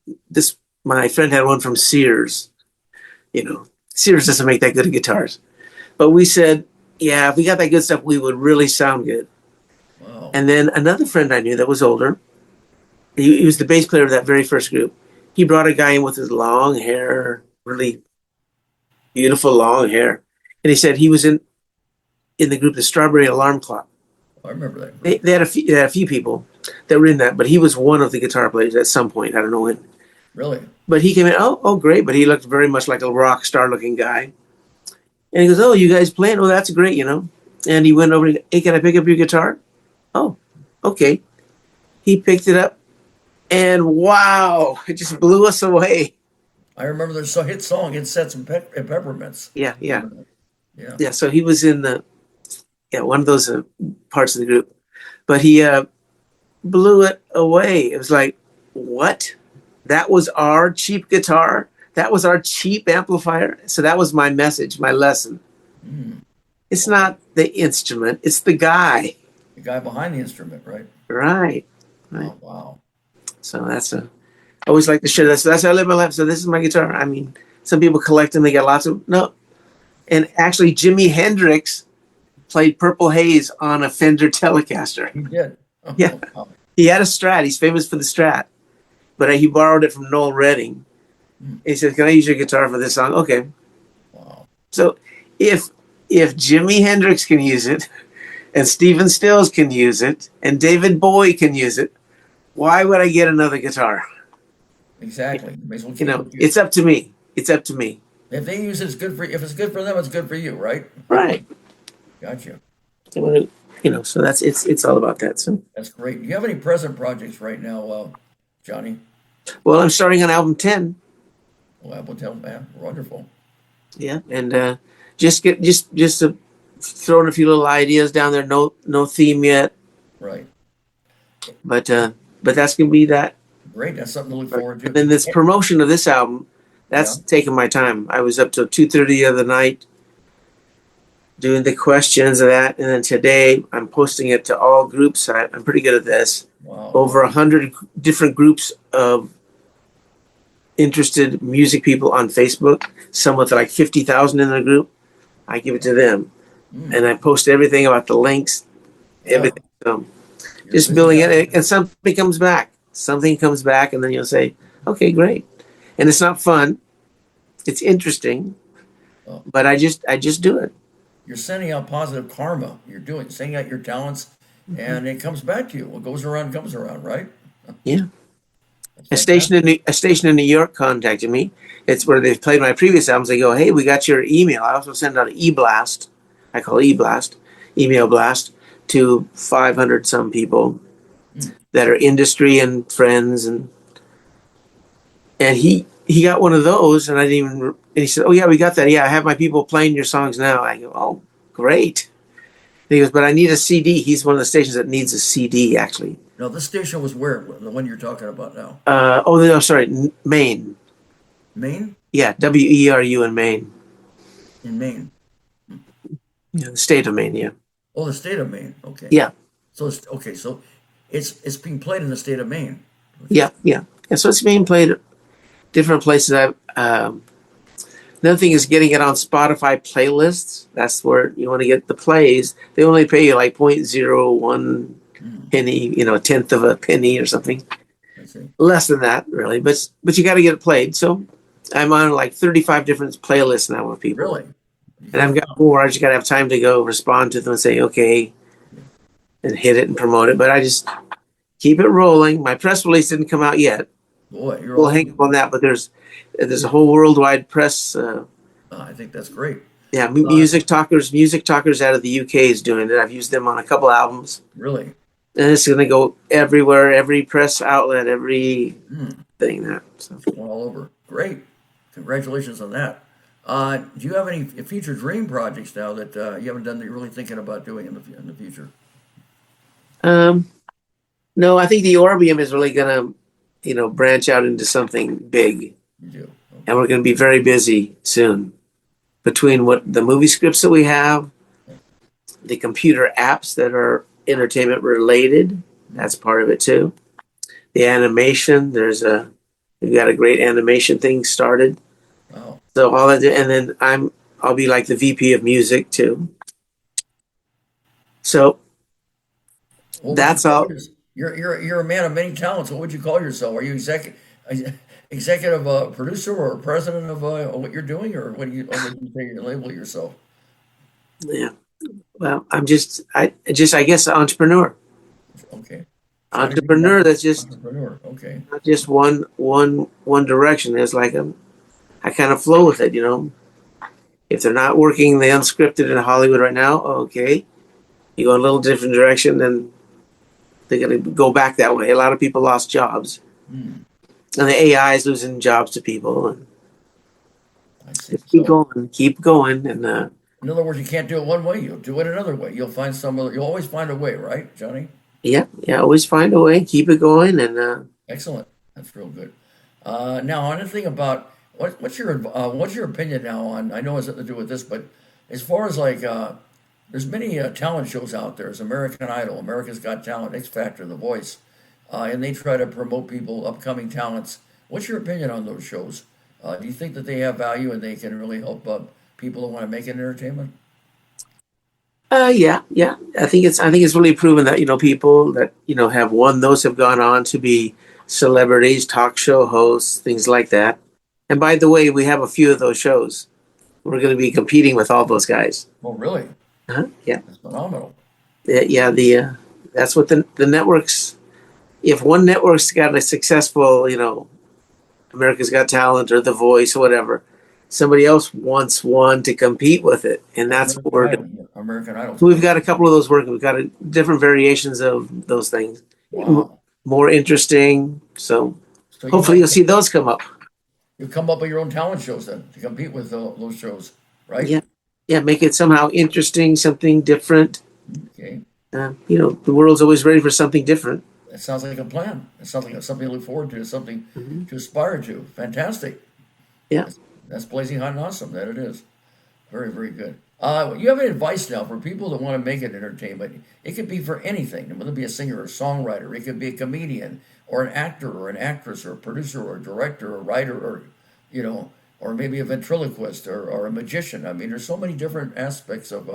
My friend had one from Sears. Sears doesn't make that good of guitars, but we said, yeah, if we got that good stuff, we would really sound good. Wow. And then another friend I knew that was older, he was the bass player of that very first group. He brought a guy in with his long hair, really beautiful long hair, and he said he was in the group, the Strawberry Alarm Clock. I remember that. They had a few people that were in that, but he was one of the guitar players at some point. I don't know when. Really? But he came in, oh, great. But he looked very much like a rock star looking guy. And he goes, oh, you guys playing? Oh, that's great, And he went over, hey, can I pick up your guitar? Oh, okay. He picked it up, and wow, it just blew us away. I remember there's a hit song, Insets and Peppermints. Yeah. Yeah. So he was in one of those parts of the group. But he blew it away. It was like, what? That was our cheap guitar? That was our cheap amplifier? So that was my message, my lesson. Mm. It's not the instrument, it's the guy. The guy behind the instrument, right? Right. Oh, wow. So I always like to share that. So that's how I live my life. So this is my guitar. I mean, some people collect them. They got lots of, no. And actually, Jimi Hendrix played Purple Haze on a Fender Telecaster. He did. Oh, Yeah. wow. He had a Strat. He's famous for the Strat. But he borrowed it from Noel Redding. He said, can I use your guitar for this song? Okay. Wow. So if Jimi Hendrix can use it, and Stephen Stills can use it, and David Bowie can use it, why would I get another guitar? Exactly. May as well keep it. It's up to me. It's up to me. If they use it, it's good for you. If it's good for them, it's good for you, right? Right. Gotcha. So that's it's all about that. So That's great. Do you have any present projects right now, Johnny? well, I'm starting on album 10. Well, I will tell, man. Wonderful. Yeah. And just throwing a few little ideas down there. No theme yet. Right. But that's gonna be that. Great. That's something to look forward to. And then this promotion of this album, that's taking my time. I was up till 2:30 the other night doing the questions of that, and then today I'm posting it to all groups. I'm pretty good at this. Wow. Over 100 different groups of interested music people on Facebook. Some with like 50,000 in the group. I give it to them, and I post everything about the links, everything. So just building it, and something comes back. Something comes back, and then you'll say, "Okay, great." And it's not fun. It's interesting, but I just do it. You're sending out positive karma. You're sending out your talents, and it comes back to you. What goes around comes around, right? Yeah. A station in New York contacted me. It's where they've played my previous albums. They go, "Hey, we got your email." I also send out an e-blast. I call e-blast, email blast, to 500 some people that are industry and friends, and he got one of those, and I didn't even. And he said, "Oh yeah, we got that. Yeah, I have my people playing your songs now." I go, "Oh, great." And he goes, "But I need a CD." He's one of the stations that needs a CD, actually. Now, this station was where? The one you're talking about now? Oh no, sorry, Maine. Maine? Yeah, WERU in Maine. In Maine. Yeah, the state of Maine. Yeah. Oh, the state of Maine. Okay. Yeah. So it's okay. So it's being played in the state of Maine. Yeah. Yeah. Yeah. So it's being played at different places. Another thing is getting it on Spotify playlists. That's where you want to get the plays. They only pay you like 0.01 penny, a tenth of a penny or something. I see. Less than that, really. But you got to get it played. So I'm on like 35 different playlists now with people. Really? And I've got more. I just got to have time to go respond to them and say, okay, and hit it and promote it. But I just keep it rolling. My press release didn't come out yet. Boy, We'll hang up on that. But there's a whole worldwide press. I think that's great. Yeah, music talkers out of the UK is doing it. I've used them on a couple albums. Really? And it's going to go everywhere, every press outlet, every thing that. So. All over. Great. Congratulations on that. Do you have any future dream projects now that you haven't done that you're really thinking about doing in the future? No, I think the Orbium is really going to, branch out into something big. You do. Okay. And we're going to be very busy soon. Between what the movie scripts that we have, the computer apps that are entertainment related, that's part of it too. The animation, we've got a great animation thing started. Wow. So all that, and then I'll be like the VP of music too. So that's all. You're a man of many talents. What would you call yourself? Are you executive producer or president of what you're doing, or what do you label yourself? Yeah. Well, I guess entrepreneur. Okay. Entrepreneur. That's just entrepreneur. Okay. Not just one direction. There's like I kind of flow with it, If they're not working the unscripted in Hollywood right now, okay, you go a little different direction, then they're going to go back that way. A lot of people lost jobs, and the AI is losing jobs to people. And I see. Keep going, and. In other words, you can't do it one way. You'll do it another way. You'll always find a way, right, Johnny? Yeah. Always find a way. Keep it going, and. Excellent. That's real good. Now, anything about what's your opinion now on? I know it's nothing to do with this, but as far as there's many talent shows out there. There's American Idol, America's Got Talent, X Factor, The Voice, and they try to promote upcoming talents. What's your opinion on those shows? Do you think that they have value and they can really help people that want to make it entertainment? Yeah. I think it's really proven that people that have won those have gone on to be celebrities, talk show hosts, things like that. And by the way, we have a few of those shows. We're going to be competing with all those guys. Oh, really? Yeah. That's phenomenal. Yeah. That's what the networks. If one network's got a successful, America's Got Talent or The Voice or whatever, somebody else wants one to compete with it, and that's what we're doing. American Idol. So we've got a couple of those working. We've got different variations of those things. Wow. More interesting. So hopefully you'll see those come up. You come up with your own talent shows then to compete with those shows, right? Yeah. Make it somehow interesting, something different. Okay. The world's always ready for something different. That sounds like a plan. It's something to look forward to. Something to aspire to. Fantastic. Yeah. That's blazing hot and awesome. That it is. Very, very good. You have any advice now for people that want to make it entertainment? It could be for anything. Whether it be a singer or a songwriter, it could be a comedian or an actor or an actress or a producer or a director or a writer or maybe a ventriloquist or a magician. I mean, there's so many different aspects of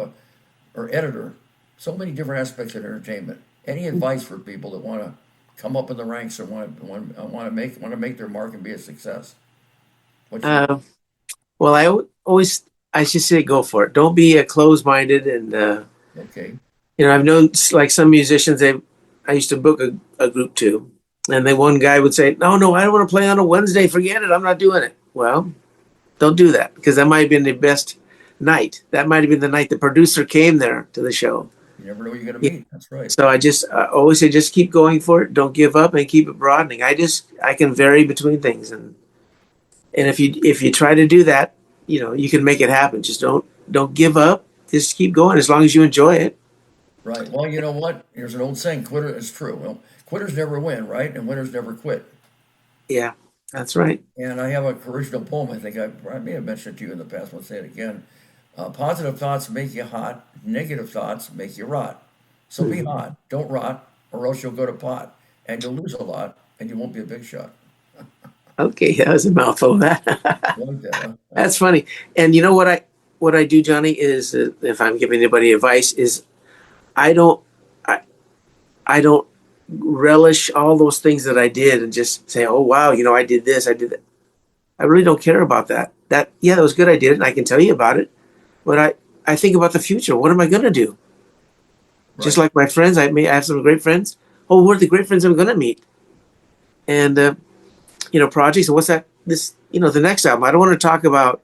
or editor, so many different aspects of entertainment. Any advice for people that want to come up in the ranks and want to make their mark and be a success? Well, I should say go for it. Don't be closed-minded and. Okay. I've known like some musicians. I used to book a group too, And then one guy would say, no, I don't want to play on a Wednesday. Forget it. I'm not doing it. Well, don't do that, because that might have been the best night. That might have been the night the producer came there to the show. You never know who you're going to meet. That's right. So I just always say, just keep going for it. Don't give up, and keep it broadening. I can vary between things. And if you try to do that, you can make it happen. Just don't give up. Just keep going as long as you enjoy it. Right. Well, you know what? There's an old saying, it's true. Well, quitters never win, right? And winners never quit. Yeah, that's right. And I have a original poem. I think I may have mentioned it to you in the past. I'll say it again. Positive thoughts make you hot. Negative thoughts make you rot. So be hot. Don't rot, or else you'll go to pot, and you'll lose a lot, and you won't be a big shot. Okay, that was a mouthful. Like that, huh? That's funny. And you know what I do, Johnny, is if I'm giving anybody advice, is I don't relish all those things that I did and just say, oh wow, I did this, I did that. I really don't care about that. That was good, I did it, and I can tell you about it. But I think about the future. What am I going to do? Right. Just like my friends, I have some great friends. Oh, who are the great friends I'm going to meet? And projects. And what's that? The next album. I don't want to talk about,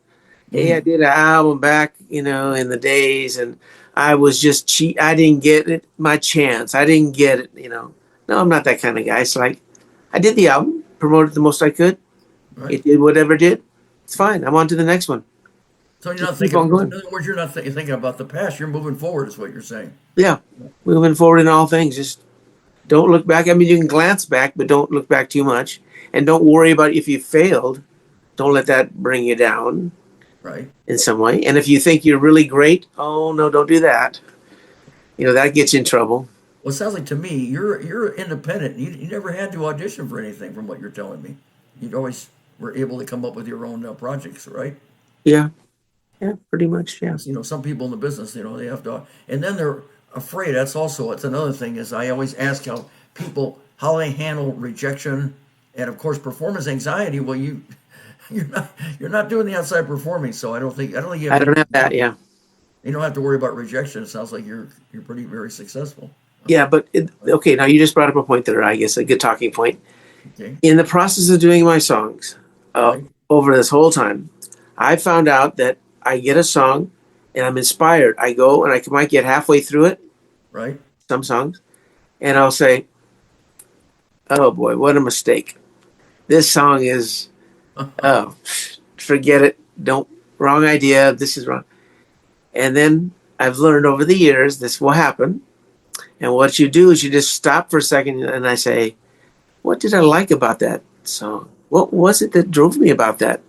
hey, I did an album back, in the days, and I was just cheat. I didn't get my chance. I didn't get it. No, I'm not that kind of guy. So I did the album, promoted the most I could. Right. It did whatever it did. It's fine. I'm on to the next one. So you're not thinking. In other words, you're not thinking about the past. You're moving forward, is what you're saying. Yeah, moving forward in all things. Just don't look back. I mean, you can glance back, but don't look back too much. And don't worry about if you failed. Don't let that bring you down. Right. In some way. And if you think you're really great, oh no, don't do that. That gets you in trouble. Well, it sounds like to me you're independent. You never had to audition for anything, from what you're telling me. You always were able to come up with your own projects, right? Yeah. Yeah, pretty much. Yeah. Some people in the business, they have to, and then they're afraid. It's another thing. Is I always ask how they handle rejection, and of course performance anxiety. Well, you're not doing the outside performing, so I don't think you have. I don't have that. Yeah. You don't have to worry about rejection. It sounds like you're very successful. Yeah, but okay. Now you just brought up a point there. I guess a good talking point. Okay. In the process of doing my songs, Right. over this whole time, I found out that I get a song and I'm inspired. I go and I might get halfway through it. Right. Some songs, and I'll say, "Oh boy, what a mistake! This song is, oh, forget it. Wrong idea. This is wrong." And then I've learned over the years this will happen. And what you do is you just stop for a second and I say, what did I like about that song? What was it that drove me about that?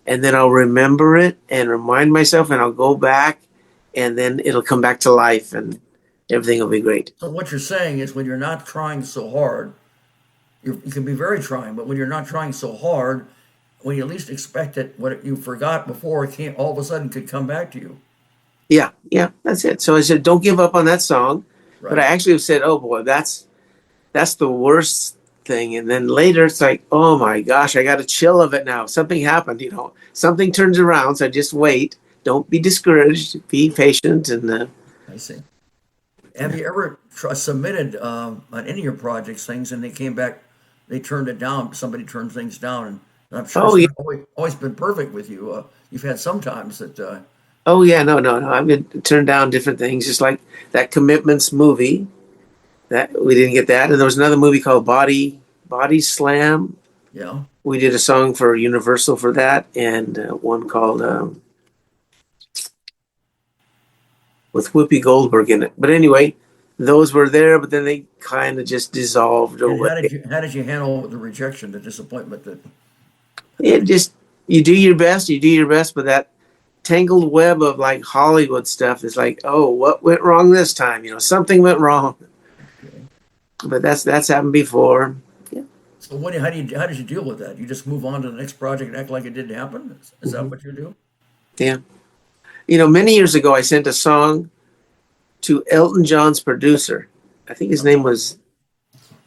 And then I'll remember it and remind myself, and I'll go back, and then it'll come back to life and everything will be great. So what you're saying is when you're not trying so hard, you can be very trying, but when you're not trying so hard, when you least expect it, what you forgot before all of a sudden could come back to you. Yeah, that's it. So I said, don't give up on that song. Right. But I actually said, oh boy, that's the worst thing. And then later it's like, oh my gosh, I got a chill of it now. Something happened, something turns around. So just wait. Don't be discouraged. Be patient. And I see. Have you ever submitted on any of your projects things and they came back, they turned it down, somebody turned things down, and I'm sure it's always been perfect with you. You've had some times that... Oh yeah, no. I've been turned down different things, just like that Commitments movie. That we didn't get that, and there was another movie called Body Slam. Yeah, we did a song for Universal for that, and one called with Whoopi Goldberg in it. But anyway, those were there, but then they kind of just dissolved away. How did you handle the rejection, the disappointment? You do your best, but that tangled web of like Hollywood stuff is like, oh, what went wrong this time? Something went wrong. Okay. But that's happened before. Yeah. So how did you deal with that? You just move on to the next project and act like it didn't happen? Is that what you do? Yeah. Many years ago, I sent a song to Elton John's producer. I think his name was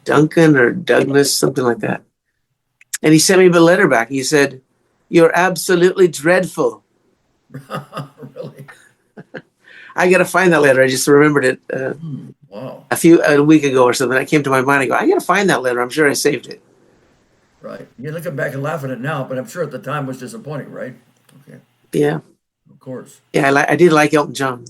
Duncan or Douglas, something like that. And he sent me a letter back. He said, "You're absolutely dreadful." Really? I got to find that letter. I just remembered it. Wow. a week ago or something. I came to my mind. I go, I got to find that letter. I'm sure I saved it. Right. You're looking back and laughing at it now, but I'm sure at the time it was disappointing, right? Okay. Yeah. Of course. Yeah. I did like Elton John.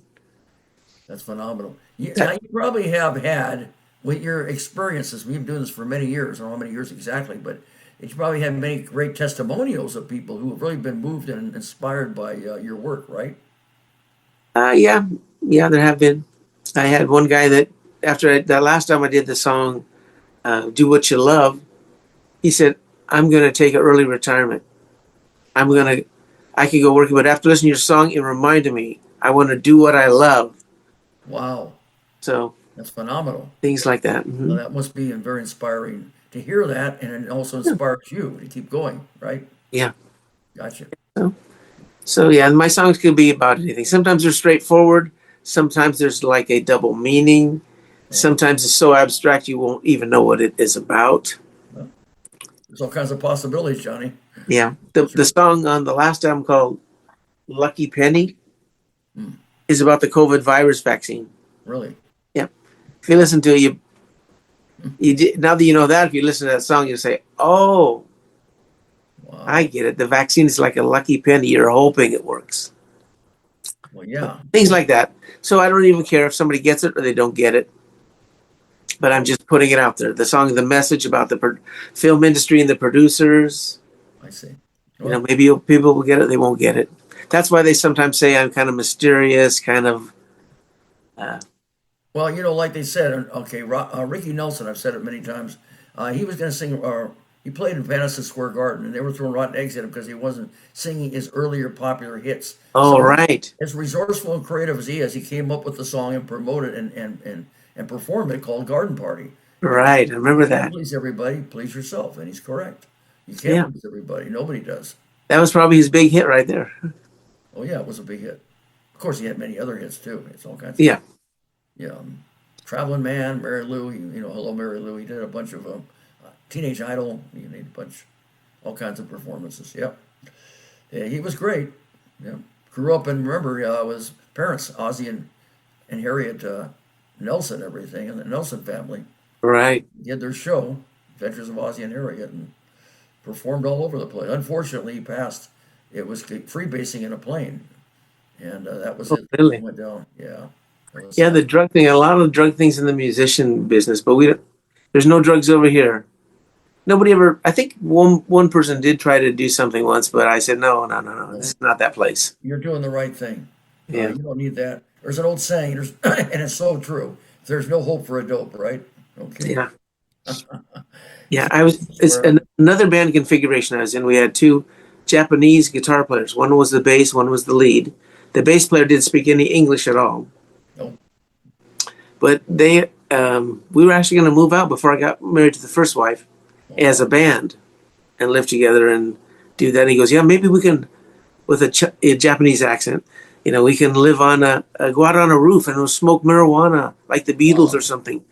That's phenomenal. Now, That, you probably have had, with your experiences, we've been doing this for many years, I don't know how many years exactly, but you probably have many great testimonials of people who have really been moved and inspired by your work, right? yeah. Yeah, there have been. I had one guy that that last time I did the song, Do What You Love, he said, I'm going to take an early retirement. I could go working, but after listening to your song, it reminded me, I want to do what I love. Wow. So That's phenomenal. things like that. Well, Hmm. that must be very inspiring to hear that, and it also inspires you to keep going, right? Yeah. Gotcha. So, so yeah, and my songs could be about anything. Sometimes they're straightforward. Sometimes there's like a double meaning. Oh, Sometimes it's so abstract you won't even know what it is about. well, there's all kinds of possibilities, Johnny. Yeah. That's The right. song on the last album called Lucky Penny Hmm, is about the COVID virus vaccine. really? Yeah. If you listen to it, now that you know that, if you listen to that song, you'll say, "Oh, I Wow. get it. The vaccine is like a lucky penny. You're hoping it works." Well, yeah. Things like that. So I don't even care if somebody gets it or they don't get it. But I'm just putting it out there. The song, the message about the film industry and the producers. I see. You know, Well, maybe people will get it, they won't get it. That's why they sometimes say I'm kind of mysterious, kind of. Uh, like they said, okay, Ricky Nelson, I've said it many times, he was going to sing, he played in Madison Square Garden, and they were throwing rotten eggs at him because he wasn't singing his earlier popular hits. oh, So, right, as resourceful and creative as he is, he came up with the song and promoted and performed it called Garden Party. And right. I remember you can't that. please everybody, please yourself. And he's correct. You can't Yeah, please everybody. Nobody does. that was probably his big hit right there. Oh, yeah, it was a big hit. Of course, he had many other hits too. It's all kinds of, Yeah, yeah. Traveling Man, Mary Lou, Hello Mary Lou. He did a bunch of Teenage Idol. You need a bunch, all kinds of performances. Yep. Yeah, he was great. Yeah. Grew up and remember his parents, Ozzy and Harriet Nelson, everything, and the Nelson family right. did their show, Adventures of Ozzy and Harriet, and performed all over the place. Unfortunately, he passed. It was freebasing in a plane, and that was Oh, it. He really? went down. Yeah, that was Yeah, sad. the drug thing. A lot of drug things in the musician business, but we don't. There's no drugs over here. Nobody ever. I think one person did try to do something once, but I said no, no, no, no. This No, is not that place. you're doing the right thing. Yeah, You don't need that. There's an old saying, and it's so true. There's no hope for a dope, right? Okay. yeah, yeah. It's Where, another band configuration I was in. We had two Japanese guitar players. One was the bass, one was the lead. The bass player didn't speak any English at all, no, but we were actually going to move out before I got married to the first wife as wow, a band and live together and do that. And he goes, yeah, maybe we can, with a Japanese accent, we can live go out on a roof and we'll smoke marijuana like the Beatles or wow, something.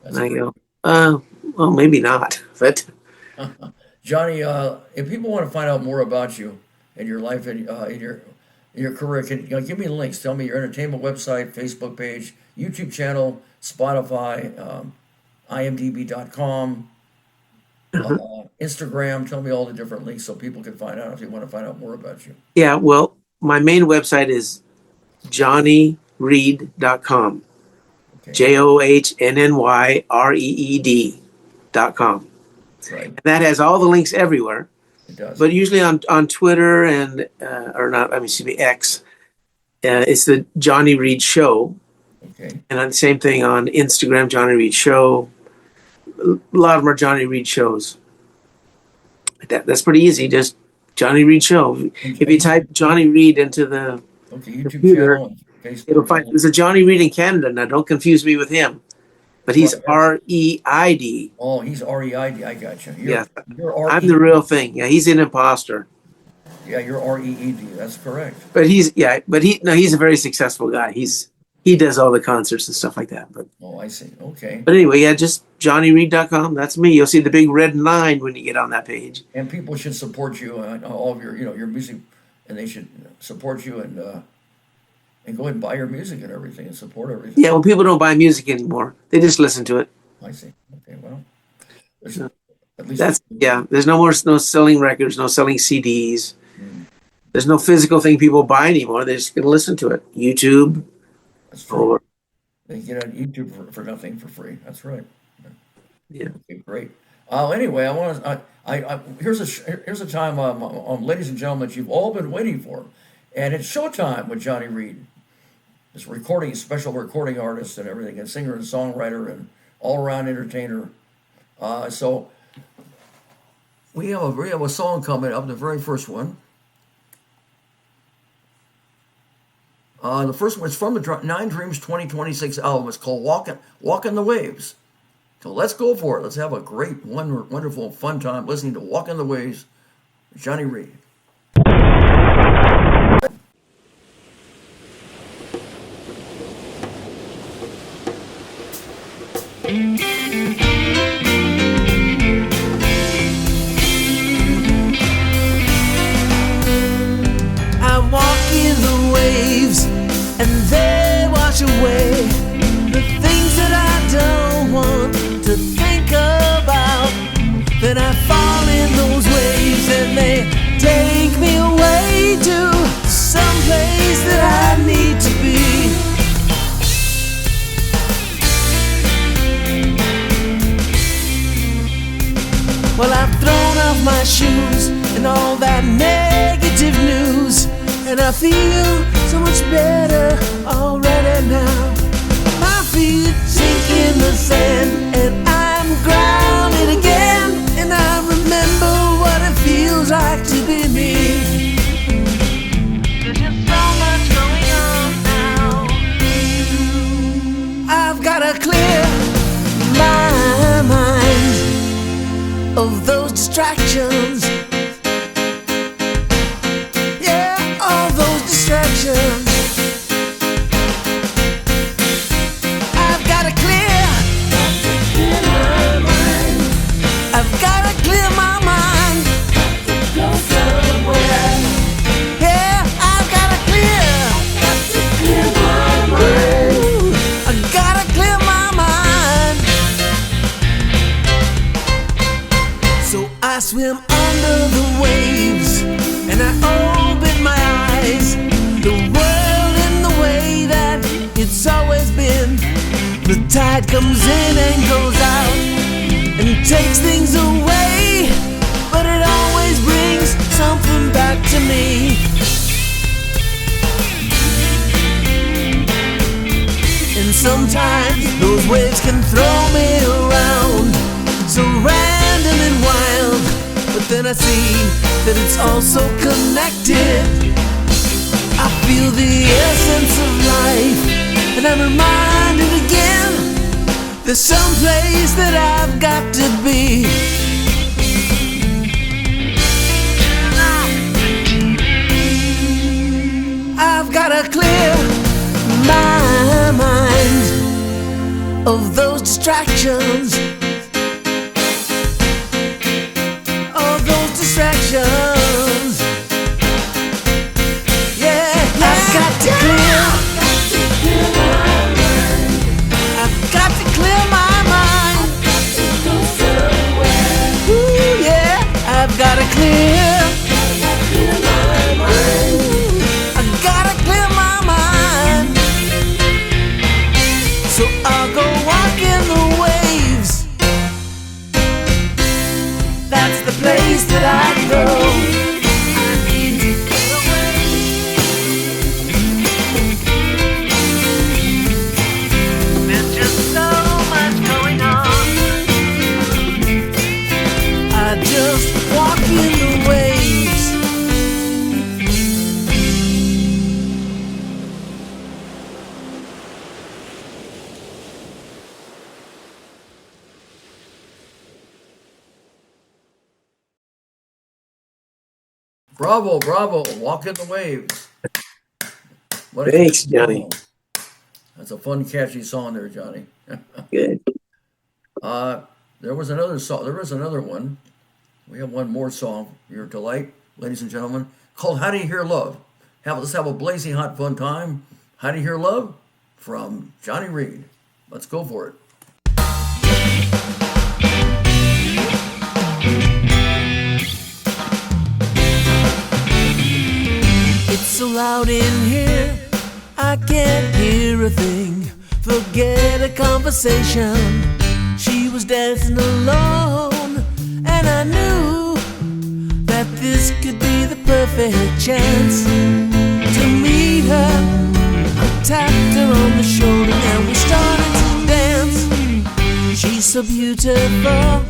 And that's I great. go, well, maybe not. But Johnny, if people want to find out more about you and your life and in your career, can give me links? Tell me your entertainment website, Facebook page, YouTube channel, Spotify, IMDb.com, Instagram. Tell me all the different links so people can find out if they want to find out more about you. yeah, well, my main website is johnnyreed.com. Okay, JOHNNYREED.com. right? That has all the links everywhere, It does. but usually on Twitter and, or not, I mean, excuse me, X, it's the Johnny Reed Show. Okay, And on the same thing on Instagram, Johnny Reed Show. A lot of them are Johnny Reed shows. That's pretty easy. Just Johnny Reed Show. If you okay, type Johnny Reed into the okay. YouTube computer, channel, and it'll Facebook, find all there's a Johnny Reed in Canada. Now, don't confuse me with him, but he's right. REID. Oh, he's REID. I got you. Yeah, You're I'm RE. the real thing. Yeah, he's an imposter, Yeah, you're REED. That's correct. but he's a very successful guy. He does all the concerts and stuff like that. Oh, I see. Okay. But anyway, yeah, just johnnyreed.com. That's me. You'll see the big red line when you get on that page. And people should support you and all of your music, and they should support you and and go ahead and buy your music and everything and support everything. Yeah, well, people don't buy music anymore. They just listen to it. I see. Okay, well, there's So at least that's there's no selling records, no selling CDs. Mm, There's no physical thing people buy anymore. They're just gonna listen to it. YouTube that's true. or They get on YouTube for nothing for free. That's right. yeah. Okay, great. Anyway, I want to. Here's a time, ladies and gentlemen, that you've all been waiting for, and it's showtime with Johnny Reid. This special recording artist and everything, and singer and songwriter and all-around entertainer. So we have a song coming up, the very first one. The first one is from the Nine Dreams 2026 album. It's called Walking the Waves. So let's go for it. Let's have a great, wonderful, fun time listening to Walking the Waves, Johnny Reid. I walk in the waves and they wash away the things that I don't want to think about. Then I fall in those waves and they take me away to some place that I need to be. Well, I've thrown off my shoes and all that negative news, and I feel so much better already now. My feet sink in the sand and I'm grounded again, and I remember what it feels like to be me. There's just so much going on now. I've gotta clear my mind of those distractions. Yeah, all those distractions. I've got to clear my mind. I've got to clear my mind. Go somewhere. Yeah, I've got to clear my mind. I've got to clear my mind. So I swim under the waves and I open my eyes. The world in the way that it's always been. The tide comes in and goes out and takes things away, but it always brings something back to me. And sometimes those waves can throw me around, so random and wild, but then I see that it's also connected. I feel the essence of life, and I'm reminded again, there's some place that I've got to be. I've gotta clear my mind of those distractions. All those distractions. Yeah, I've got to clear. I've got to clear my mind. Ooh, yeah, I've got to clear. I've got to clear my mind. So I'll go walk in the waves. That's the place that I go. I need to get away. There's just so much going on. I just walk in the waves. Bravo, bravo! Walk in the waves. What a Thanks, catchy Johnny. song. That's a fun, catchy song there, Johnny. Good. There was another song. There was another one. We have one more song, your delight, ladies and gentlemen, called "How Do You Hear Love?" Let's have a blazing hot fun time How Do You Hear Love? From Johnny Reid. Let's go for it. It's so loud in here, I can't hear a thing. Forget a conversation. She was dancing alone, and I knew that this could be the perfect chance to meet her. I tapped her on the shoulder and we started to dance. She's so beautiful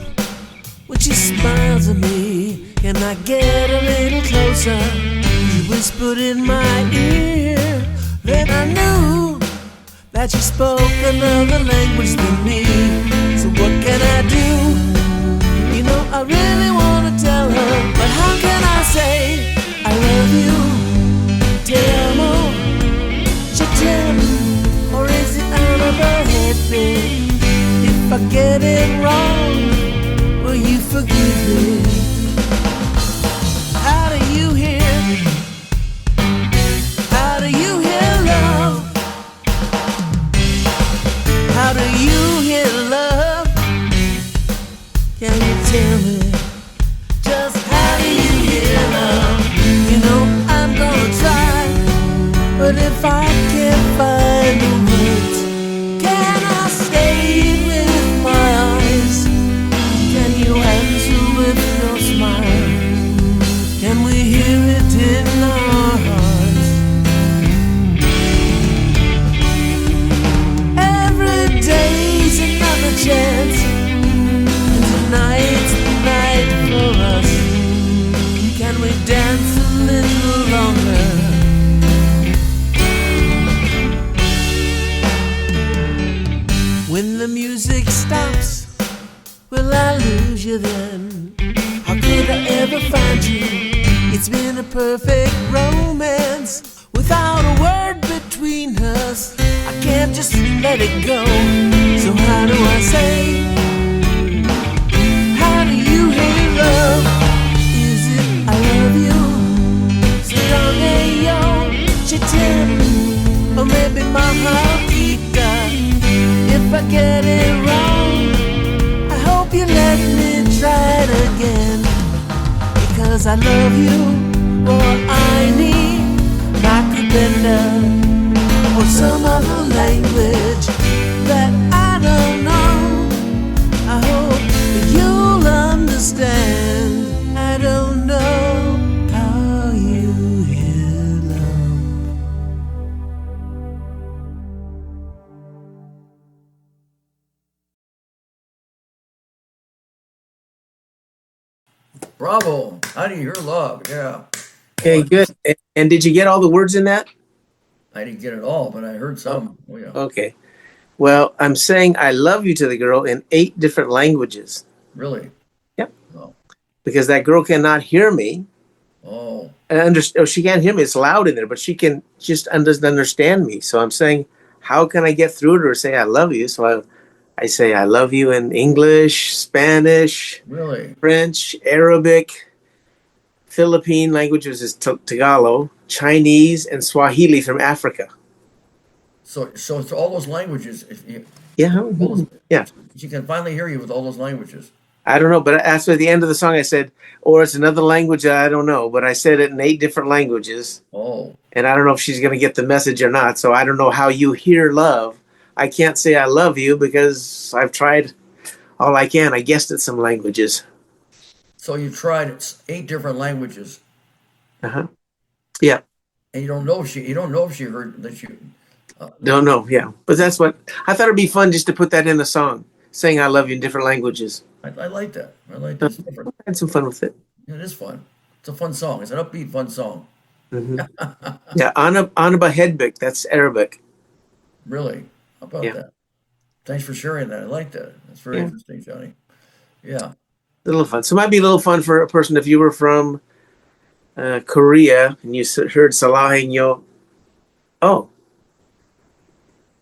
when she smiles at me. Can I get a little closer? She whispered in my ear. Then I knew that she spoke another language than me. So what can I do? You know I really want to tell her, but how can I say I love you? Te amo, je t'aime, or is it out of her head, babe? If I get it wrong, will you forgive me? How do you hear? How do you hear love? How do you hear love? Can you tell me? Just how do you hear love? You know I'm gonna try, but if I can't find the words, can I say it with my eyes? Can you answer with your smile? Can we hear it in our hearts? Every day's another chance, and tonight's the night for us. Can we dance a little longer? When the music stops, will I lose you then? How could I ever find you? It's been a perfect romance without a word between us. I can't just let it go. So how do I say? How do you hear love? Is it I love you? Strong yo, je t'aime, or maybe my heart beat down. If I get it wrong, I hope you let me try it again. Because I love you, or I need Nakabenda, or some other language that I don't know. I hope that you'll understand. I don't know how you hear love. Bravo. How Do You Hear Love? Yeah. Okay, good. And did you get all the words in that? I didn't get it all, but I heard some. Oh, yeah. Okay. Well, I'm saying I love you to the girl in 8 different languages. Really? Yep. Oh. Because that girl cannot hear me. Oh. She can't hear me. It's loud in there, but she can just doesn't understand me. So I'm saying, how can I get through to her? Say I love you. So I say I love you in English, Spanish, Really? French, Arabic, Philippine languages is Tagalog, Chinese, and Swahili from Africa. So it's all those languages. If you, Yeah, yeah. she can finally hear you with all those languages. I don't know, but after at the end of the song, I said, or it's another language that I don't know, but I said it in 8 different languages. Oh. And I don't know if she's going to get the message or not. So I don't know how you hear love. I can't say I love you because I've tried all I can. I guessed at some languages. So you tried 8 different languages. Uh-huh. Yeah. And you don't know if she heard that you. Don't know. Yeah. But that's what I thought it'd be fun just to put that in a song, saying I love you in different languages. I like that. I like that. It's different. I had some fun with it. It is fun. It's a fun song. It's an upbeat, fun song. Mm-hmm. Yeah. Anaba Hedbik. That's Arabic. Really? How about that? Thanks for sharing that. I like that. That's very interesting, Johnny. Yeah. A little fun. So it might be a little fun for a person if you were from Korea and you heard Salahinyo. Oh,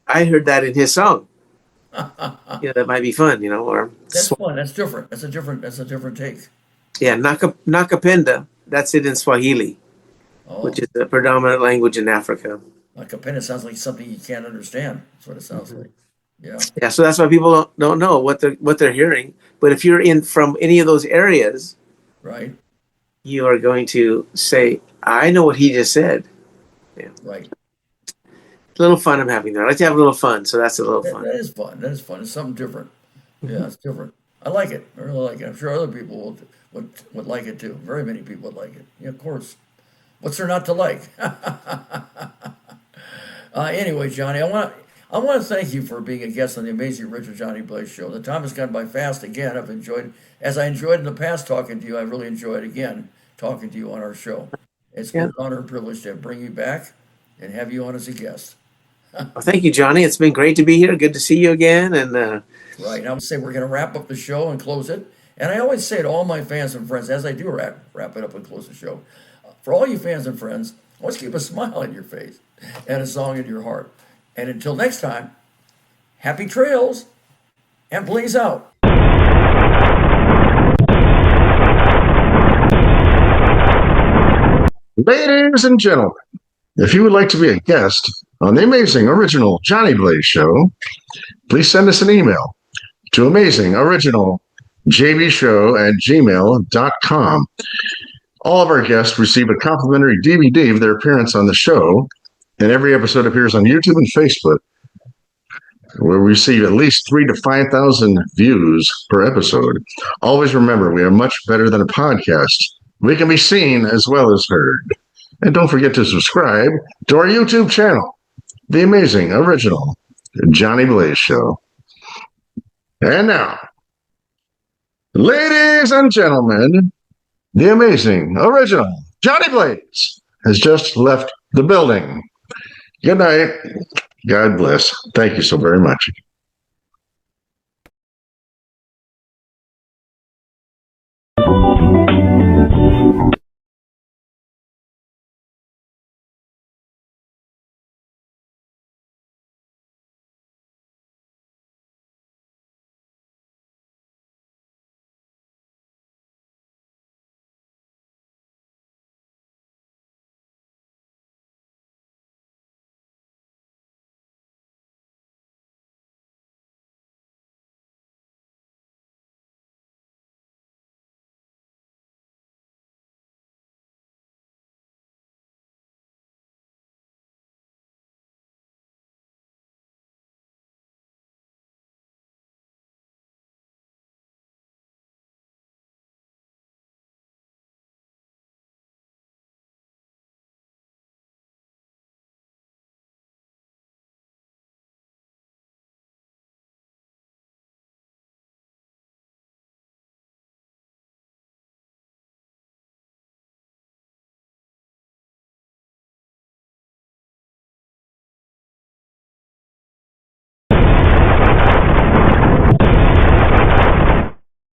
I heard that in his song. Yeah, that might be fun, or that's fun. That's different. That's a different take. Yeah, Nakapenda. That's it in Swahili, which is the predominant language in Africa. Like a pen, it sounds like something you can't understand. That's what it sounds like. Yeah. Yeah, so that's why people don't know what they're hearing. But if you're in from any of those areas, Right. you are going to say, "I know what he just said." Yeah. Right. A little fun I'm having there. I like to have a little fun, so that's a little fun. That is fun. That is fun. It's something different. Yeah, it's different. I like it. I really like it. I'm sure other people would like it too. Very many people would like it. Yeah, of course. What's there not to like? Anyway, Johnny, I want to thank you for being a guest on the Amazing Richard Johnny Blaze Show. The time has gone by fast again. I've enjoyed, as I enjoyed in the past talking to you, I really enjoyed again talking to you on our show. It's been Yeah. an honor and privilege to bring you back and have you on as a guest. Well, thank you, Johnny. It's been great to be here. Good to see you again. And Right. And I would say we're going to wrap up the show and close it. And I always say to all my fans and friends, as I do wrap it up and close the show, for all you fans and friends, always keep a smile on your face and a song in your heart. And until next time, happy trails and blaze out. Ladies and gentlemen, if you would like to be a guest on the Amazing Original Johnny Blaze Show, please send us an email to amazingoriginaljbshow@gmail.com. All of our guests receive a complimentary DVD of their appearance on the show, and every episode appears on YouTube and Facebook, where we receive at least 3,000 to 5,000 views per episode. Always remember, we are much better than a podcast. We can be seen as well as heard. And don't forget to subscribe to our YouTube channel, The Amazing Original Johnny Blaze Show. And now, ladies and gentlemen, the amazing original Johnny Blaze has just left the building. Good night. God bless. Thank you so very much.